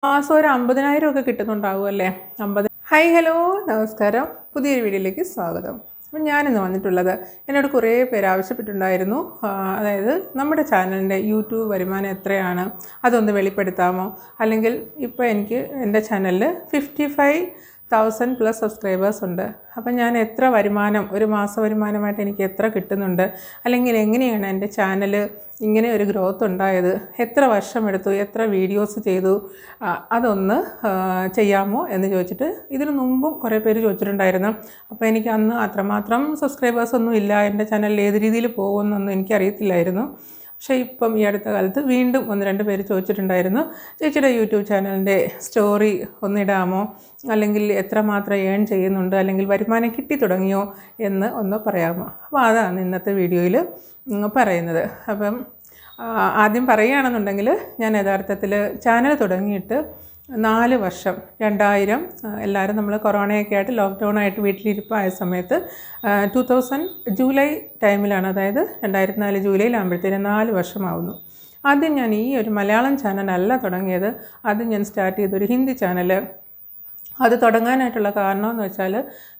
മാസം ഒരു 50,000 ഒക്കെ കിട്ടുന്നുണ്ടാവും അല്ലേ? 50. ഹായ് ഹലോ നമസ്കാരം, പുതിയൊരു വീഡിയോയിലേക്ക് സ്വാഗതം. അപ്പം ഞാനിന്ന് വന്നിട്ടുള്ളത്, എന്നോട് കുറേ പേര് ആവശ്യപ്പെട്ടിട്ടുണ്ടായിരുന്നു, അതായത് നമ്മുടെ ചാനലിൻ്റെ യൂട്യൂബ് വരുമാനം എത്രയാണ്, അതൊന്ന് വെളിപ്പെടുത്താമോ, അല്ലെങ്കിൽ ഇപ്പോൾ എനിക്ക് എൻ്റെ ചാനലിൽ 55,000+ സബ്സ്ക്രൈബേഴ്സ് ഉണ്ട്. അപ്പം ഞാൻ എത്ര വരുമാനം, ഒരു മാസ വരുമാനമായിട്ട് എനിക്ക് എത്ര കിട്ടുന്നുണ്ട്, അല്ലെങ്കിൽ എങ്ങനെയാണ് എൻ്റെ ചാനൽ ഇങ്ങനെ ഒരു ഗ്രോത്ത് ഉണ്ടായത്, എത്ര വർഷമെടുത്തു, എത്ര വീഡിയോസ് ചെയ്തു, അതൊന്ന് ചെയ്യാമോ എന്ന് ചോദിച്ചിട്ട് ഇതിനു മുമ്പും കുറേ പേര് ചോദിച്ചിട്ടുണ്ടായിരുന്നു. അപ്പോൾ എനിക്ക് അന്ന് അത്രമാത്രം സബ്സ്ക്രൈബേഴ്സൊന്നും ഇല്ല, എൻ്റെ ചാനലിൽ ഏത് രീതിയിൽ പോകുമെന്നൊന്നും എനിക്കറിയത്തില്ലായിരുന്നു. പക്ഷേ ഇപ്പം ഈ അടുത്ത കാലത്ത് വീണ്ടും 1-2 പേര് ചോദിച്ചിട്ടുണ്ടായിരുന്നു, ചേച്ചിയുടെ യൂട്യൂബ് ചാനലിൻ്റെ സ്റ്റോറി ഒന്നിടാമോ, അല്ലെങ്കിൽ എത്രമാത്രം ഏൺ ചെയ്യുന്നുണ്ട്, അല്ലെങ്കിൽ വരുമാനം കിട്ടി തുടങ്ങിയോ എന്ന് ഒന്ന് പറയാമോ. അപ്പോൾ അതാണ് ഇന്നത്തെ വീഡിയോയിൽ പറയുന്നത്. അപ്പം ആദ്യം പറയുകയാണെന്നുണ്ടെങ്കിൽ, ഞാൻ യഥാർത്ഥത്തിൽ ചാനൽ തുടങ്ങിയിട്ട് 4 വർഷം, 2000 എല്ലാവരും നമ്മൾ കൊറോണയൊക്കെ ആയിട്ട് ലോക്ക്ഡൗണായിട്ട് വീട്ടിലിരിപ്പായ സമയത്ത് 2000 ജൂലൈ ടൈമിലാണ്, അതായത് 2004 ജൂലൈയിലാകുമ്പോഴത്തേനും 4 വർഷമാവുന്നു. ആദ്യം ഞാൻ ഈ ഒരു മലയാളം ചാനലല്ല തുടങ്ങിയത്, ആദ്യം ഞാൻ സ്റ്റാർട്ട് ചെയ്തൊരു ഹിന്ദി ചാനൽ. അത് തുടങ്ങാനായിട്ടുള്ള കാരണമെന്ന് വെച്ചാൽ,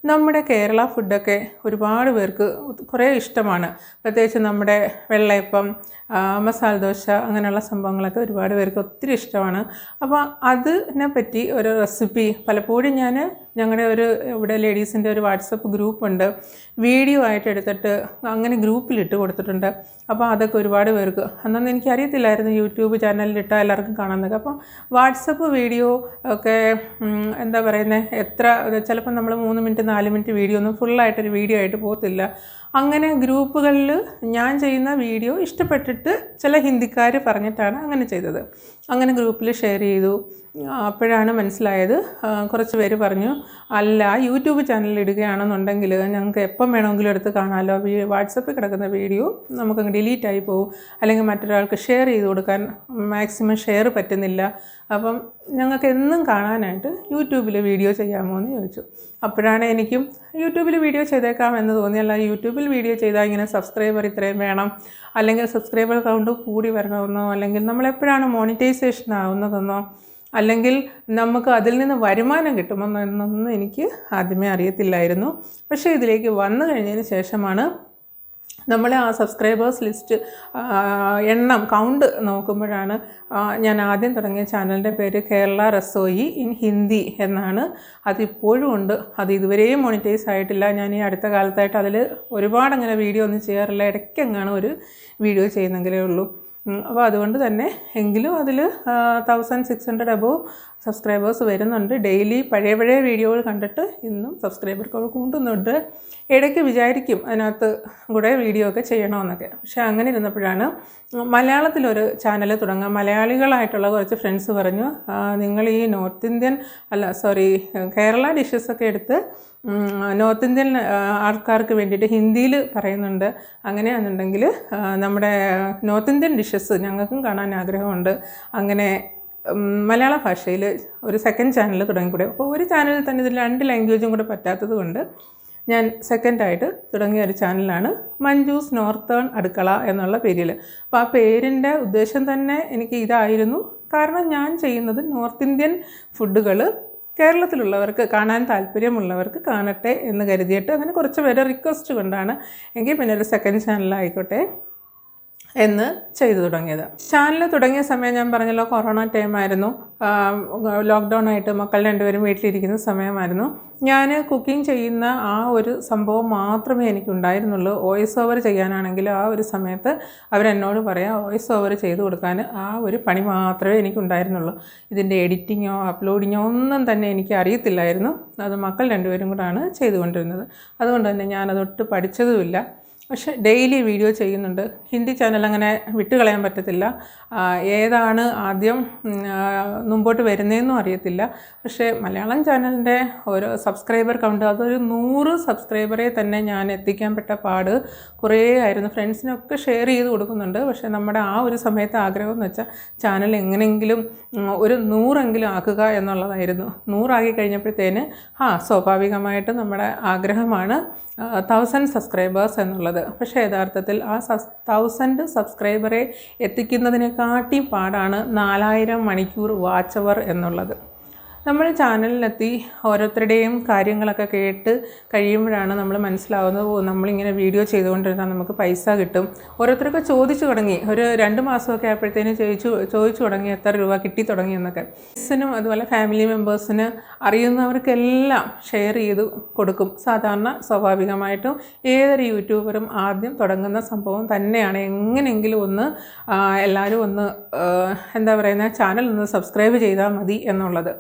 നമ്മുടെ കേരള ഫുഡൊക്കെ ഒരുപാട് പേർക്ക് കുറേ ഇഷ്ടമാണ്. പ്രത്യേകിച്ച് നമ്മുടെ വെള്ളയപ്പം, മസാല ദോശ, അങ്ങനെയുള്ള സംഭവങ്ങളൊക്കെ ഒരുപാട് പേർക്ക് ഒത്തിരി ഇഷ്ടമാണ്. അപ്പോൾ അതിനെ പറ്റി ഒരു റെസിപ്പി പലപ്പോഴും ഞങ്ങളുടെ ഇവിടെ ലേഡീസിൻ്റെ ഒരു വാട്സപ്പ് ഗ്രൂപ്പുണ്ട്, വീഡിയോ ആയിട്ട് എടുത്തിട്ട് അങ്ങനെ ഗ്രൂപ്പിലിട്ട് കൊടുത്തിട്ടുണ്ട്. അപ്പോൾ അതൊക്കെ ഒരുപാട് പേർക്ക്, അന്നൊന്നും എനിക്കറിയത്തില്ലായിരുന്നു യൂട്യൂബ് ചാനലിലിട്ടാൽ എല്ലാവർക്കും കാണാമെന്നൊക്കെ. അപ്പോൾ വാട്സപ്പ് വീഡിയോ ഒക്കെ എന്താ പറയുന്നത്, ചിലപ്പോൾ നമ്മൾ 3 മിനിറ്റ് 4 മിനിറ്റ് വീഡിയോ ഒന്നും ഫുള്ളായിട്ടൊരു വീഡിയോ ആയിട്ട് പോകത്തില്ല. അങ്ങനെ ഗ്രൂപ്പുകളിൽ ഞാൻ ചെയ്യുന്ന വീഡിയോ ഇഷ്ടപ്പെട്ടിട്ട് ചില ഹിന്ദിക്കാർ പറഞ്ഞിട്ടാണ് അങ്ങനെ ചെയ്തത്. അങ്ങനെ ഗ്രൂപ്പിൽ ഷെയർ ചെയ്തു. അപ്പോഴാണ് മനസ്സിലായത്, കുറച്ച് പേര് പറഞ്ഞു, അല്ല യൂട്യൂബ് ചാനലിൽ ഇടുകയാണെന്നുണ്ടെങ്കിൽ ഞങ്ങൾക്ക് എപ്പം വേണമെങ്കിലും എടുത്ത് കാണാമല്ലോ, വാട്സപ്പിൽ കിടക്കുന്ന വീഡിയോ നമുക്കങ്ങ് ഡിലീറ്റായി പോകും, അല്ലെങ്കിൽ മറ്റൊരാൾക്ക് ഷെയർ ചെയ്ത് കൊടുക്കാൻ മാക്സിമം ഷെയർ പറ്റുന്നില്ല, അപ്പം ഞങ്ങൾക്ക് എന്നും കാണാനായിട്ട് യൂട്യൂബിൽ വീഡിയോ ചെയ്യാമോ എന്ന് ചോദിച്ചു. അപ്പോഴാണ് എനിക്കും യൂട്യൂബിൽ വീഡിയോ ചെയ്തേക്കാമെന്ന് തോന്നി. അല്ല, യൂട്യൂബിൽ വീഡിയോ ചെയ്താൽ ഇങ്ങനെ സബ്സ്ക്രൈബർ ഇത്രയും വേണം, അല്ലെങ്കിൽ സബ്സ്ക്രൈബർ കൗണ്ട് കൂടി വരണമെന്നോ, അല്ലെങ്കിൽ നമ്മളെപ്പോഴാണ് മോണിറ്റൈസേഷൻ ആവുന്നതെന്നോ, അല്ലെങ്കിൽ നമുക്ക് അതിൽ നിന്ന് വരുമാനം കിട്ടുമെന്നോ എന്നൊന്നും എനിക്ക് ആദ്യമേ അറിയത്തില്ലായിരുന്നു. പക്ഷേ ഇതിലേക്ക് വന്നു കഴിഞ്ഞതിന് ശേഷമാണ് നമ്മളെ ആ സബ്സ്ക്രൈബേഴ്സ് ലിസ്റ്റ് എണ്ണം കൗണ്ട് നോക്കുമ്പോഴാണ് ഞാൻ ആദ്യം തുടങ്ങിയ ചാനലിൻ്റെ പേര് കേരള റസോയി ഇൻ ഹിന്ദി എന്നാണ്. അതിപ്പോഴും ഉണ്ട്, അത് ഇതുവരെയും മോണിറ്റൈസ് ആയിട്ടില്ല. ഞാൻ ഈ അടുത്ത കാലത്തായിട്ട് അതിൽ ഒരുപാട് അങ്ങനെ വീഡിയോ ഒന്നും ചെയ്യാറില്ല, ഇടയ്ക്കെങ്ങാണ് ഒരു വീഡിയോ ചെയ്യുന്നെങ്കിലേ ഉള്ളൂ. അപ്പോൾ അതുകൊണ്ട് തന്നെ എങ്കിലും അതിൽ 1600 അബോവ് സബ്സ്ക്രൈബേഴ്സ് വരുന്നുണ്ട്. ഡെയിലി പഴയ വീഡിയോകൾ കണ്ടിട്ട് ഇന്നും സബ്സ്ക്രൈബർ കൂട്ടുന്നുണ്ട്. ഇടയ്ക്ക് വിചാരിക്കും അതിനകത്ത് കൂടെ വീഡിയോ ഒക്കെ ചെയ്യണമെന്നൊക്കെ. പക്ഷേ അങ്ങനെ ഇരുന്നപ്പോഴാണ് മലയാളത്തിലൊരു ചാനൽ തുടങ്ങാം. മലയാളികളായിട്ടുള്ള കുറച്ച് ഫ്രണ്ട്സ് പറഞ്ഞു, നിങ്ങൾ ഈ കേരള ഡിഷസൊക്കെ എടുത്ത് നോർത്ത് ഇന്ത്യൻ ആൾക്കാർക്ക് വേണ്ടിയിട്ട് ഹിന്ദിയിൽ പറയുന്നുണ്ട്. അങ്ങനെയാണെന്നുണ്ടെങ്കിൽ നമ്മുടെ നോർത്ത് ഇന്ത്യൻ ഡിഷസ് ഞങ്ങൾക്കും കാണാൻ ആഗ്രഹമുണ്ട്. അങ്ങനെ മലയാള ഭാഷയിൽ ഒരു സെക്കൻഡ് ചാനൽ തുടങ്ങിക്കൂടെ. അപ്പോൾ ഒരു ചാനലിൽ തന്നെ ഇതിൽ 2 ലാംഗ്വേജും കൂടെ പറ്റാത്തത് കൊണ്ട് ഞാൻ സെക്കൻഡായിട്ട് തുടങ്ങിയ ഒരു ചാനലാണ് മഞ്ജൂസ് നോർത്തേൺ അടുക്കള എന്നുള്ള പേരിൽ. അപ്പോൾ ആ പേരിൻ്റെ ഉദ്ദേശം തന്നെ എനിക്ക് ഇതായിരുന്നു. കാരണം ഞാൻ ചെയ്യുന്നത് നോർത്ത് ഇന്ത്യൻ ഫുഡുകൾ കേരളത്തിലുള്ളവർക്ക് കാണാൻ താല്പര്യമുള്ളവർക്ക് കാണട്ടെ എന്ന് കരുതിയിട്ട്, അങ്ങനെ കുറച്ച് പേരെ റിക്വസ്റ്റ് കൊണ്ടാണ് എങ്കിൽ പിന്നെ ഒരു സെക്കൻഡ് ചാനലായിക്കോട്ടെ എന്ന് ചെയ്തു തുടങ്ങിയത്. ചാനൽ തുടങ്ങിയ സമയം ഞാൻ പറഞ്ഞല്ലോ, കൊറോണ ടൈമായിരുന്നു, ലോക്ക്ഡൗൺ ആയിട്ട് മക്കൾ 2 പേരും വീട്ടിലിരിക്കുന്ന സമയമായിരുന്നു. ഞാൻ കുക്കിംഗ് ചെയ്യുന്ന ആ ഒരു സംഭവം മാത്രമേ എനിക്കുണ്ടായിരുന്നുള്ളൂ. വോയിസ് ഓവർ ചെയ്യാനാണെങ്കിൽ ആ ഒരു സമയത്ത് അവരെന്നോട് പറയാം, വോയിസ് ഓവർ ചെയ്ത് കൊടുക്കാൻ ആ ഒരു പണി മാത്രമേ എനിക്കുണ്ടായിരുന്നുള്ളൂ. ഇതിൻ്റെ എഡിറ്റിങ്ങോ അപ്ലോഡിങ്ങോ ഒന്നും തന്നെ എനിക്ക് അറിയത്തില്ലായിരുന്നു. അത് മക്കൾ 2 പേരും കൂടാണ് ചെയ്തുകൊണ്ടിരുന്നത്. അതുകൊണ്ട് തന്നെ ഞാനതൊട്ട് പഠിച്ചതുമില്ല. പക്ഷേ ഡെയിലി വീഡിയോ ചെയ്യുന്നുണ്ട്. ഹിന്ദി ചാനൽ അങ്ങനെ വിട്ടുകളയാൻ പറ്റത്തില്ല. ഏതാണ് ആദ്യം മുമ്പോട്ട് വരുന്നതെന്നും അറിയത്തില്ല. പക്ഷേ മലയാളം ചാനലിൻ്റെ ഓരോ സബ്സ്ക്രൈബർ കൗണ്ട്, അതൊരു 100 സബ്സ്ക്രൈബറെ തന്നെ ഞാൻ എത്തിക്കാൻ പെട്ട പാട് കുറേ ആയിരുന്നു. ഫ്രണ്ട്സിനൊക്കെ ഷെയർ ചെയ്ത് കൊടുക്കുന്നുണ്ട്. പക്ഷേ നമ്മുടെ ആ ഒരു സമയത്ത് ആഗ്രഹം എന്ന് വെച്ചാൽ ചാനൽ എങ്ങനെയെങ്കിലും ഒരു 100 ആക്കുക എന്നുള്ളതായിരുന്നു. 100 ആക്കി കഴിഞ്ഞപ്പോഴത്തേന് സ്വാഭാവികമായിട്ട് നമ്മുടെ ആഗ്രഹമാണ് 1000 സബ്സ്ക്രൈബേഴ്സ് എന്നുള്ളത്. എന്നുള്ളത്. പക്ഷേ യഥാർത്ഥത്തിൽ ആ 1000 സബ്സ്ക്രൈബറെ എത്തിക്കുന്നതിനെക്കാട്ടിയും പാടാണ് 4000 മണിക്കൂർ വാച്ച് അവർ എന്നുള്ളത്. നമ്മൾ ചാനലിലെത്തി ഓരോരുത്തരുടെയും കാര്യങ്ങളൊക്കെ കേട്ട് കഴിയുമ്പോഴാണ് നമ്മൾ മനസ്സിലാവുന്നത്, നമ്മളിങ്ങനെ വീഡിയോ ചെയ്തുകൊണ്ടിരുന്നാൽ നമുക്ക് പൈസ കിട്ടും. ഓരോരുത്തരൊക്കെ ചോദിച്ചു തുടങ്ങി. ഒരു 2 മാസമൊക്കെ ആയപ്പോഴത്തേനും ചോദിച്ചു തുടങ്ങി എത്ര രൂപ കിട്ടി തുടങ്ങിയെന്നൊക്കെ. ഫ്രണ്ട്സിനും അതുപോലെ ഫാമിലി മെമ്പേഴ്സിന് അറിയുന്നവർക്കെല്ലാം ഷെയർ ചെയ്ത് കൊടുക്കും. സാധാരണ സ്വാഭാവികമായിട്ടും ഏതൊരു യൂട്യൂബറും ആദ്യം തുടങ്ങുന്ന സംഭവം തന്നെയാണ്. എങ്ങനെയെങ്കിലും ഒന്ന് എല്ലാവരും ഒന്ന് എന്താ പറയുന്നത്, ചാനൽ ഒന്ന് സബ്സ്ക്രൈബ് ചെയ്താൽ മതി എന്നുള്ളത്.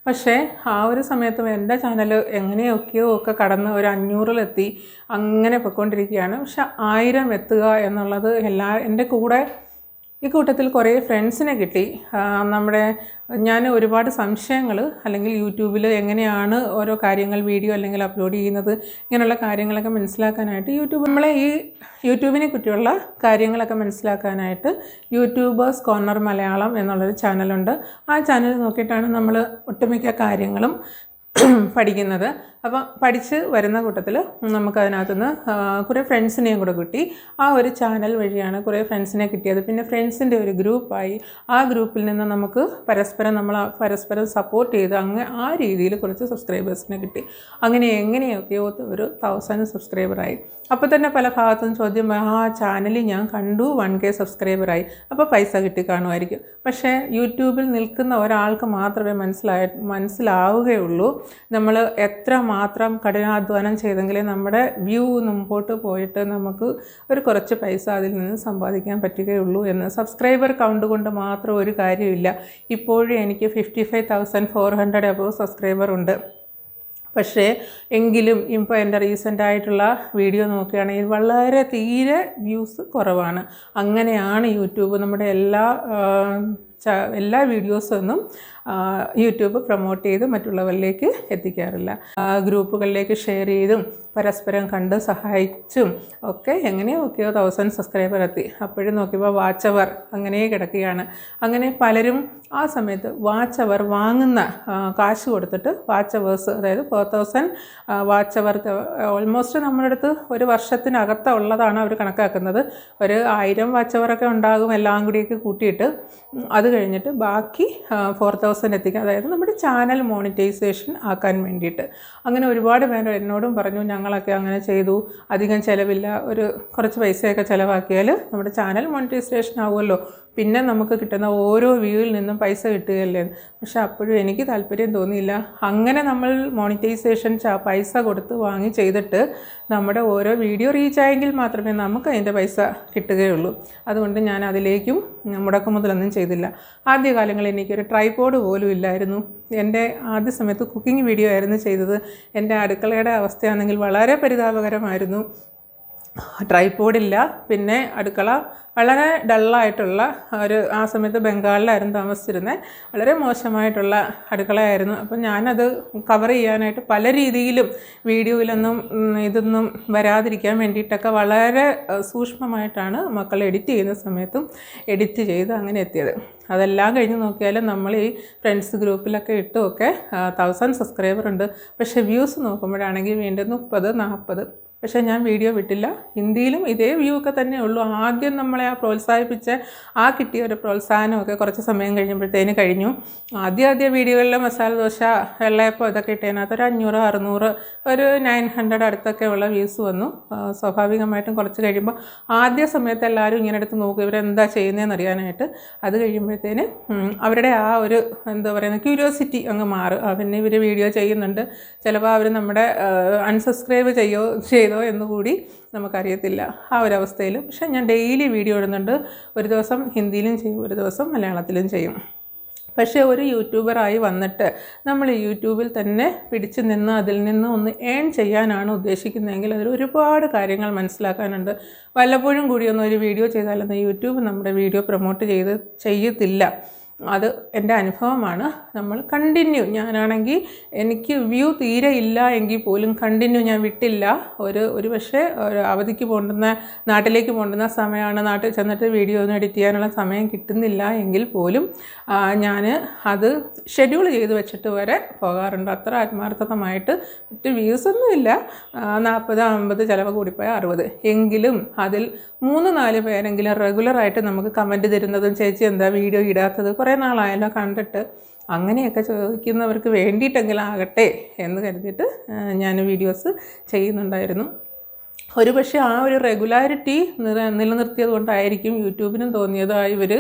പക്ഷേ ആ ഒരു സമയത്തും എൻ്റെ ചാനൽ എങ്ങനെയൊക്കെയോ ഒക്കെ കടന്ന് ഒരു 500-ലെത്തി അങ്ങനെ പൊയ്ക്കൊണ്ടിരിക്കുകയാണ്. പക്ഷെ 1000 എത്തുക എന്നുള്ളത് എൻ്റെ ഈ കൂട്ടത്തിൽ കുറേ ഫ്രണ്ട്സിനെ കിട്ടി. ഞാൻ ഒരുപാട് സംശയങ്ങൾ അല്ലെങ്കിൽ യൂട്യൂബിൽ എങ്ങനെയാണ് ഓരോ കാര്യങ്ങൾ വീഡിയോ അല്ലെങ്കിൽ അപ്ലോഡ് ചെയ്യുന്നത് ഇങ്ങനെയുള്ള കാര്യങ്ങളൊക്കെ മനസ്സിലാക്കാനായിട്ട് നമ്മളെ ഈ യൂട്യൂബിനെ കുറിച്ചുള്ള കാര്യങ്ങളൊക്കെ മനസ്സിലാക്കാനായിട്ട് യൂട്യൂബേഴ്സ് കോർണർ മലയാളം എന്നുള്ളൊരു ചാനലുണ്ട്. ആ ചാനൽ നോക്കിയിട്ടാണ് നമ്മൾ ഒട്ടുമിക്ക കാര്യങ്ങളും പഠിക്കുന്നത്. അപ്പം പഠിച്ച് വരുന്ന കൂട്ടത്തിൽ നമുക്കതിനകത്തുനിന്ന് കുറേ ഫ്രണ്ട്സിനെയും കൂടെ കിട്ടി. ആ ഒരു ചാനൽ വഴിയാണ് കുറേ ഫ്രണ്ട്സിനെ കിട്ടിയത്. പിന്നെ ഫ്രണ്ട്സിൻ്റെ ഒരു ഗ്രൂപ്പായി. ആ ഗ്രൂപ്പിൽ നിന്ന് നമുക്ക് പരസ്പരം സപ്പോർട്ട് ചെയ്ത് ആ രീതിയിൽ കുറച്ച് സബ്സ്ക്രൈബേഴ്സിനെ കിട്ടി. അങ്ങനെ എങ്ങനെയൊക്കെയോ ഒരു 1000 സബ്സ്ക്രൈബറായി. അപ്പോൾ തന്നെ പല ഭാഗത്തും ചോദ്യം, ആ ചാനൽ ഞാൻ കണ്ടു 1K സബ്സ്ക്രൈബറായി, അപ്പോൾ പൈസ കിട്ടി കാണുമായിരിക്കും. പക്ഷേ യൂട്യൂബിൽ നിൽക്കുന്ന ഒരാൾക്ക് മാത്രമേ മനസ്സിലാവുകയുള്ളൂ നമ്മൾ എത്രമാത്രം കഠിനാധ്വാനം ചെയ്തെങ്കിലേ നമ്മുടെ വ്യൂ മുമ്പോട്ട് പോയിട്ട് നമുക്ക് കുറച്ച് പൈസ അതിൽ നിന്ന് സമ്പാദിക്കാൻ പറ്റുകയുള്ളൂ എന്ന്. സബ്സ്ക്രൈബർ കൗണ്ട് കൊണ്ട് മാത്രം ഒരു കാര്യമില്ല. ഇപ്പോഴും എനിക്ക് 55,400 അബോവ് സബ്സ്ക്രൈബർ ഉണ്ട്. പക്ഷേ എങ്കിലും ഇപ്പോൾ എൻ്റെ റീസെൻ്റായിട്ടുള്ള വീഡിയോ നോക്കുകയാണെങ്കിൽ വളരെ തീരെ വ്യൂസ് കുറവാണ്. അങ്ങനെയാണ് യൂട്യൂബ് നമ്മുടെ എല്ലാ വീഡിയോസൊന്നും യൂട്യൂബ് പ്രൊമോട്ട് ചെയ്ത് മറ്റുള്ളവരിലേക്ക് എത്തിക്കാറില്ല. ഗ്രൂപ്പുകളിലേക്ക് ഷെയർ ചെയ്തും പരസ്പരം കണ്ട് സഹായിച്ചും ഒക്കെ എങ്ങനെയൊക്കെയോ 1000 സബ്സ്ക്രൈബർ എത്തി. അപ്പോഴും നോക്കിയപ്പോൾ വാച്ച് അവർ അങ്ങനെ കിടക്കുകയാണ്. അങ്ങനെ പലരും ആ സമയത്ത് വാച്ച് അവർ വാങ്ങുന്ന കാശ് കൊടുത്തിട്ട് വാച്ച് അവേഴ്സ്, അതായത് 4000 വാച്ച് അവർ ഓൾമോസ്റ്റ് നമ്മുടെ അടുത്ത് ഒരു വർഷത്തിനകത്തുള്ളതാണ് അവർ കണക്കാക്കുന്നത്. ഒരു 1000 വാച്ച് അവറൊക്കെ ഉണ്ടാകും എല്ലാം കൂടിയൊക്കെ കൂട്ടിയിട്ട്. അത് കഴിഞ്ഞിട്ട് ബാക്കി 4000 എത്തിക്കുക, അതായത് നമ്മുടെ ചാനൽ മോണിറ്റൈസേഷൻ ആക്കാൻ വേണ്ടിയിട്ട്. അങ്ങനെ ഒരുപാട് പേര് എന്നോടും പറഞ്ഞു, ഞങ്ങളൊക്കെ അങ്ങനെ ചെയ്തു, അധികം ചിലവില്ല, കുറച്ച് പൈസയൊക്കെ ചിലവാക്കിയാൽ നമ്മുടെ ചാനൽ മോണിറ്റൈസേഷൻ ആവുമല്ലോ, പിന്നെ നമുക്ക് കിട്ടുന്ന ഓരോ വ്യൂവിൽ നിന്നും പൈസ കിട്ടുകയല്ലേ. പക്ഷെ അപ്പോഴും എനിക്ക് താല്പര്യം തോന്നിയില്ല. അങ്ങനെ നമ്മൾ മോണിറ്റൈസേഷൻ പൈസ കൊടുത്ത് വാങ്ങി ചെയ്തിട്ട് നമ്മുടെ ഓരോ വീഡിയോ റീച്ചായെങ്കിൽ മാത്രമേ നമുക്ക് അതിൻ്റെ പൈസ കിട്ടുകയുള്ളൂ. അതുകൊണ്ട് ഞാൻ അതിലേക്കും മുടക്കുമുതലൊന്നും ചെയ്തില്ല. ആദ്യകാലങ്ങളിൽ എനിക്കൊരു ട്രൈപോഡ് പോലും ഇല്ലായിരുന്നു. എൻ്റെ ആദ്യ സമയത്ത് കുക്കിംഗ് വീഡിയോ ആയിരുന്നു ചെയ്തത്. എൻ്റെ അടുക്കളയുടെ അവസ്ഥയാണെങ്കിൽ വളരെ പരിതാപകരമായിരുന്നു. ട്രൈപോഡില്ല, പിന്നെ അടുക്കള വളരെ ഡള്ളായിട്ടുള്ള ആ സമയത്ത് ബംഗാളിലായിരുന്നു താമസിച്ചിരുന്നത്. വളരെ മോശമായിട്ടുള്ള അടുക്കളയായിരുന്നു. അപ്പം ഞാനത് കവർ ചെയ്യാനായിട്ട് പല രീതിയിലും വീഡിയോയിലൊന്നും ഇതൊന്നും വരാതിരിക്കാൻ വേണ്ടിയിട്ടൊക്കെ വളരെ സൂക്ഷ്മമായിട്ടാണ് മക്കൾ എഡിറ്റ് ചെയ്യുന്ന സമയത്തും എഡിറ്റ് ചെയ്ത് അങ്ങനെ എത്തിയത്. അതെല്ലാം കഴിഞ്ഞ് നോക്കിയാലും നമ്മൾ ഈ ഫ്രണ്ട്സ് ഗ്രൂപ്പിലൊക്കെ ഇട്ടുമൊക്കെ 1000 സബ്സ്ക്രൈബർ ഉണ്ട്. പക്ഷേ വ്യൂസ് നോക്കുമ്പോഴാണെങ്കിൽ വീണ്ടും 30-40. പക്ഷേ ഞാൻ വീഡിയോ വിട്ടില്ല. ഹിന്ദിയിലും ഇതേ വ്യൂ ഒക്കെ തന്നെ ഉള്ളൂ. ആദ്യം നമ്മളെ പ്രോത്സാഹിപ്പിച്ച കിട്ടിയ ഒരു പ്രോത്സാഹനമൊക്കെ കുറച്ച് സമയം കഴിയുമ്പോഴത്തേന് കഴിഞ്ഞു. ആദ്യ വീഡിയോകളിൽ മസാല ദോശ, വെള്ളയപ്പം ഇതൊക്കെ ഇട്ടതിനകത്ത് ഒരു 500-600 ഒരു 900 അടുത്തൊക്കെ ഉള്ള വ്യൂസ് വന്നു. സ്വാഭാവികമായിട്ടും കുറച്ച് കഴിയുമ്പോൾ ആദ്യ സമയത്ത് എല്ലാവരും ഇങ്ങനെ എടുത്ത് നോക്കും ഇവരെന്താ ചെയ്യുന്നതെന്ന് അറിയാനായിട്ട്. അത് കഴിയുമ്പോഴത്തേന് അവരുടെ എന്താ പറയുന്നത് ക്യൂരിയോസിറ്റി അങ്ങ് മാറും. പിന്നെ ഇവർ വീഡിയോ ചെയ്യുന്നുണ്ട്, ചിലപ്പോൾ അവർ നമ്മുടെ അൺസബ്സ്ക്രൈബ് ചെയ്തോ എന്നുകൂടി നമുക്കറിയത്തില്ല ആ ഒരവസ്ഥയിൽ. പക്ഷേ ഞാൻ ഡെയിലി വീഡിയോ ഇടുന്നുണ്ട്. ഒരു ദിവസം ഹിന്ദിയിലും ചെയ്യും, ഒരു ദിവസം മലയാളത്തിലും ചെയ്യും. പക്ഷേ ഒരു യൂട്യൂബറായി വന്നിട്ട് നമ്മൾ യൂട്യൂബിൽ തന്നെ പിടിച്ചു നിന്ന് അതിൽ നിന്ന് ഒന്ന് ഏൺ ചെയ്യാനാണ് ഉദ്ദേശിക്കുന്നതെങ്കിൽ അതിൽ ഒരുപാട് കാര്യങ്ങൾ മനസ്സിലാക്കാനുണ്ട്. വല്ലപ്പോഴും കൂടിയൊന്നും ഒരു വീഡിയോ ചെയ്താലൊന്നും യൂട്യൂബ് നമ്മുടെ വീഡിയോ പ്രൊമോട്ട് ചെയ്യത്തില്ല. അത് എൻ്റെ അനുഭവമാണ്. നമ്മൾ കണ്ടിന്യൂ, ഞാനാണെങ്കിൽ എനിക്ക് വ്യൂ തീരെ ഇല്ല എങ്കിൽ പോലും കണ്ടിന്യൂ ഞാൻ വിട്ടില്ല. ഒരു പക്ഷേ അവധിക്ക് പോകേണ്ടുന്ന, നാട്ടിലേക്ക് പോകേണ്ടുന്ന സമയമാണ്, നാട്ടിൽ ചെന്നിട്ട് വീഡിയോ ഒന്നും എഡിറ്റ് ചെയ്യാനുള്ള സമയം കിട്ടുന്നില്ല എങ്കിൽ പോലും ഞാൻ അത് ഷെഡ്യൂൾ ചെയ്ത് വെച്ചിട്ട് വരെ പോകാറുണ്ട്. അത്ര ആത്മാർത്ഥമായിട്ട്. മറ്റ് വ്യൂസൊന്നുമില്ല, 40, 50, ചിലവ് കൂടിപ്പോയ 60. എങ്കിലും അതിൽ 3-4 പേരെങ്കിലും റെഗുലറായിട്ട് നമുക്ക് കമൻറ്റ് തരുന്നതും, ചേച്ചി എന്താ വീഡിയോ ഇടാത്തത്, കുറേ നാളായല്ലോ കണ്ടിട്ട്, അങ്ങനെയൊക്കെ ചോദിക്കുന്നവർക്ക് വേണ്ടിയിട്ടെങ്കിലും ആകട്ടെ എന്ന് കരുതിയിട്ട് ഞാൻ വീഡിയോസ് ചെയ്യുന്നുണ്ടായിരുന്നു. ഒരു പക്ഷേ ആ ഒരു റെഗുലാരിറ്റി നിലനിർത്തിയത് കൊണ്ടായിരിക്കും യൂട്യൂബിനും തോന്നിയത് ഇവർ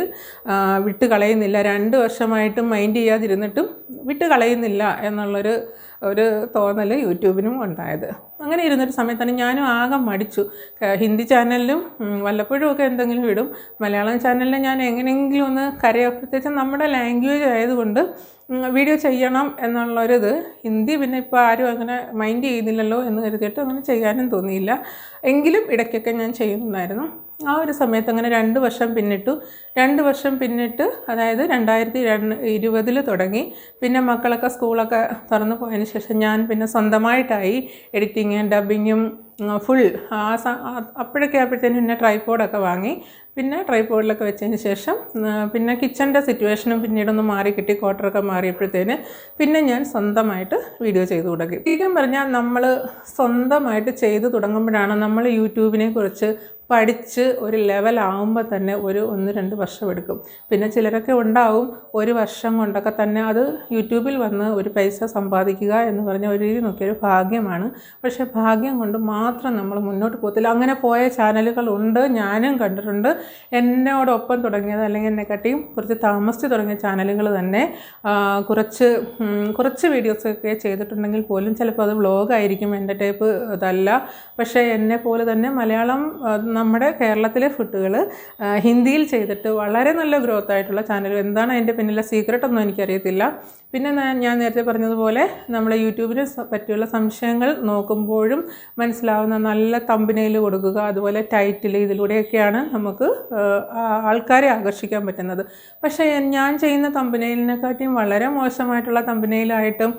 വിട്ട് കളയുന്നില്ല, 2 വർഷമായിട്ടും മൈൻഡ് ചെയ്യാതിരുന്നിട്ടും വിട്ട് കളയുന്നില്ല എന്നുള്ളൊരു തോന്നൽ യൂട്യൂബിനും ഉണ്ടായത്. അങ്ങനെ ഇരുന്നൊരു സമയത്താണ് ഞാനും ആകെ മടിച്ചു. ഹിന്ദി ചാനലിലും വല്ലപ്പോഴും ഒക്കെ എന്തെങ്കിലും ഇടും, മലയാളം ചാനലിൽ ഞാൻ എങ്ങനെയെങ്കിലും ഒന്ന് പ്രത്യേകിച്ച് നമ്മുടെ ലാംഗ്വേജ് ആയതുകൊണ്ട് വീഡിയോ ചെയ്യണം എന്നുള്ളൊരിത്. ഹിന്ദി പിന്നെ ഇപ്പോൾ ആരും അങ്ങനെ മൈൻഡ് ചെയ്യുന്നില്ലല്ലോ എന്ന് കരുതിയിട്ട് അങ്ങനെ ചെയ്യാനും തോന്നിയില്ല. എങ്കിലും ഇടയ്ക്കൊക്കെ ഞാൻ ചെയ്യുന്നുണ്ടായിരുന്നു. ആ ഒരു സമയത്ത് അങ്ങനെ 2 വർഷം പിന്നിട്ടു. 2 വർഷം പിന്നിട്ട്, അതായത് 2020 തുടങ്ങി. പിന്നെ മക്കളൊക്കെ സ്കൂളൊക്കെ തുറന്നു പോയതിന് ശേഷം ഞാൻ പിന്നെ സ്വന്തമായിട്ടായി എഡിറ്റിങ്, ഡബിങ്ങും ഫുൾ. അപ്പോഴൊക്കെ ആയപ്പോഴത്തേനും പിന്നെ ട്രൈപോഡൊക്കെ വാങ്ങി. പിന്നെ ട്രൈപോഡിലൊക്കെ വെച്ചതിന് ശേഷം പിന്നെ കിച്ചൻ്റെ സിറ്റുവേഷനും പിന്നീടൊന്ന് മാറി കിട്ടി. ക്വാർട്ടറൊക്കെ മാറിയപ്പോഴത്തേന് പിന്നെ ഞാൻ സ്വന്തമായിട്ട് വീഡിയോ ചെയ്തു തുടങ്ങി. ശരിക്കും പറഞ്ഞാൽ നമ്മൾ സ്വന്തമായിട്ട് ചെയ്തു തുടങ്ങുമ്പോഴാണ് നമ്മൾ യൂട്യൂബിനെ കുറിച്ച് പഠിച്ച് ഒരു ലെവലാകുമ്പോൾ തന്നെ 1-2 വർഷം എടുക്കും. പിന്നെ ചിലരൊക്കെ ഉണ്ടാവും 1 വർഷം കൊണ്ടൊക്കെ തന്നെ അത് യൂട്യൂബിൽ വന്ന് ഒരു പൈസ സമ്പാദിക്കുക എന്ന് പറഞ്ഞ ഒരു രീതി നോക്കിയൊരു ഭാഗ്യമാണ്. പക്ഷേ ഭാഗ്യം കൊണ്ട് മാത്രം നമ്മൾ മുന്നോട്ട് പോകത്തില്ല. അങ്ങനെ പോയ ചാനലുകളുണ്ട്, ഞാനും കണ്ടിട്ടുണ്ട്. എന്നോടൊപ്പം തുടങ്ങിയത്, അല്ലെങ്കിൽ എന്നെക്കാട്ടിയും കുറച്ച് താമസിച്ച് തുടങ്ങിയ ചാനലുകൾ തന്നെ കുറച്ച് വീഡിയോസൊക്കെ ചെയ്തിട്ടുണ്ടെങ്കിൽ പോലും ചിലപ്പോൾ അത് വ്ളോഗായിരിക്കും, എൻ്റെ ടൈപ്പ് അതല്ല. പക്ഷേ എന്നെ പോലെ തന്നെ മലയാളം, നമ്മുടെ കേരളത്തിലെ ഫുഡുകൾ ഹിന്ദിയിൽ ചെയ്തിട്ട് വളരെ നല്ല ഗ്രോത്ത് ആയിട്ടുള്ള ചാനൽ. എന്താണ് അതിൻ്റെ പിന്നിലെ സീക്രട്ടൊന്നും എനിക്കറിയത്തില്ല. പിന്നെ ഞാൻ നേരത്തെ പറഞ്ഞതുപോലെ നമ്മൾ യൂട്യൂബിനെ പറ്റിയുള്ള സംശയങ്ങൾ നോക്കുമ്പോഴും മനസ്സിലാവുന്ന നല്ല തമ്പനെയിൽ കൊടുക്കുക, അതുപോലെ ടൈറ്റിൽ, ഇതിലൂടെയൊക്കെയാണ് നമുക്ക് ആൾക്കാരെ ആകർഷിക്കാൻ പറ്റുന്നത്. പക്ഷേ ഞാൻ ചെയ്യുന്ന തമ്പനെയിലിനെക്കാട്ടിയും വളരെ മോശമായിട്ടുള്ള തമ്പനെയിലായിട്ടും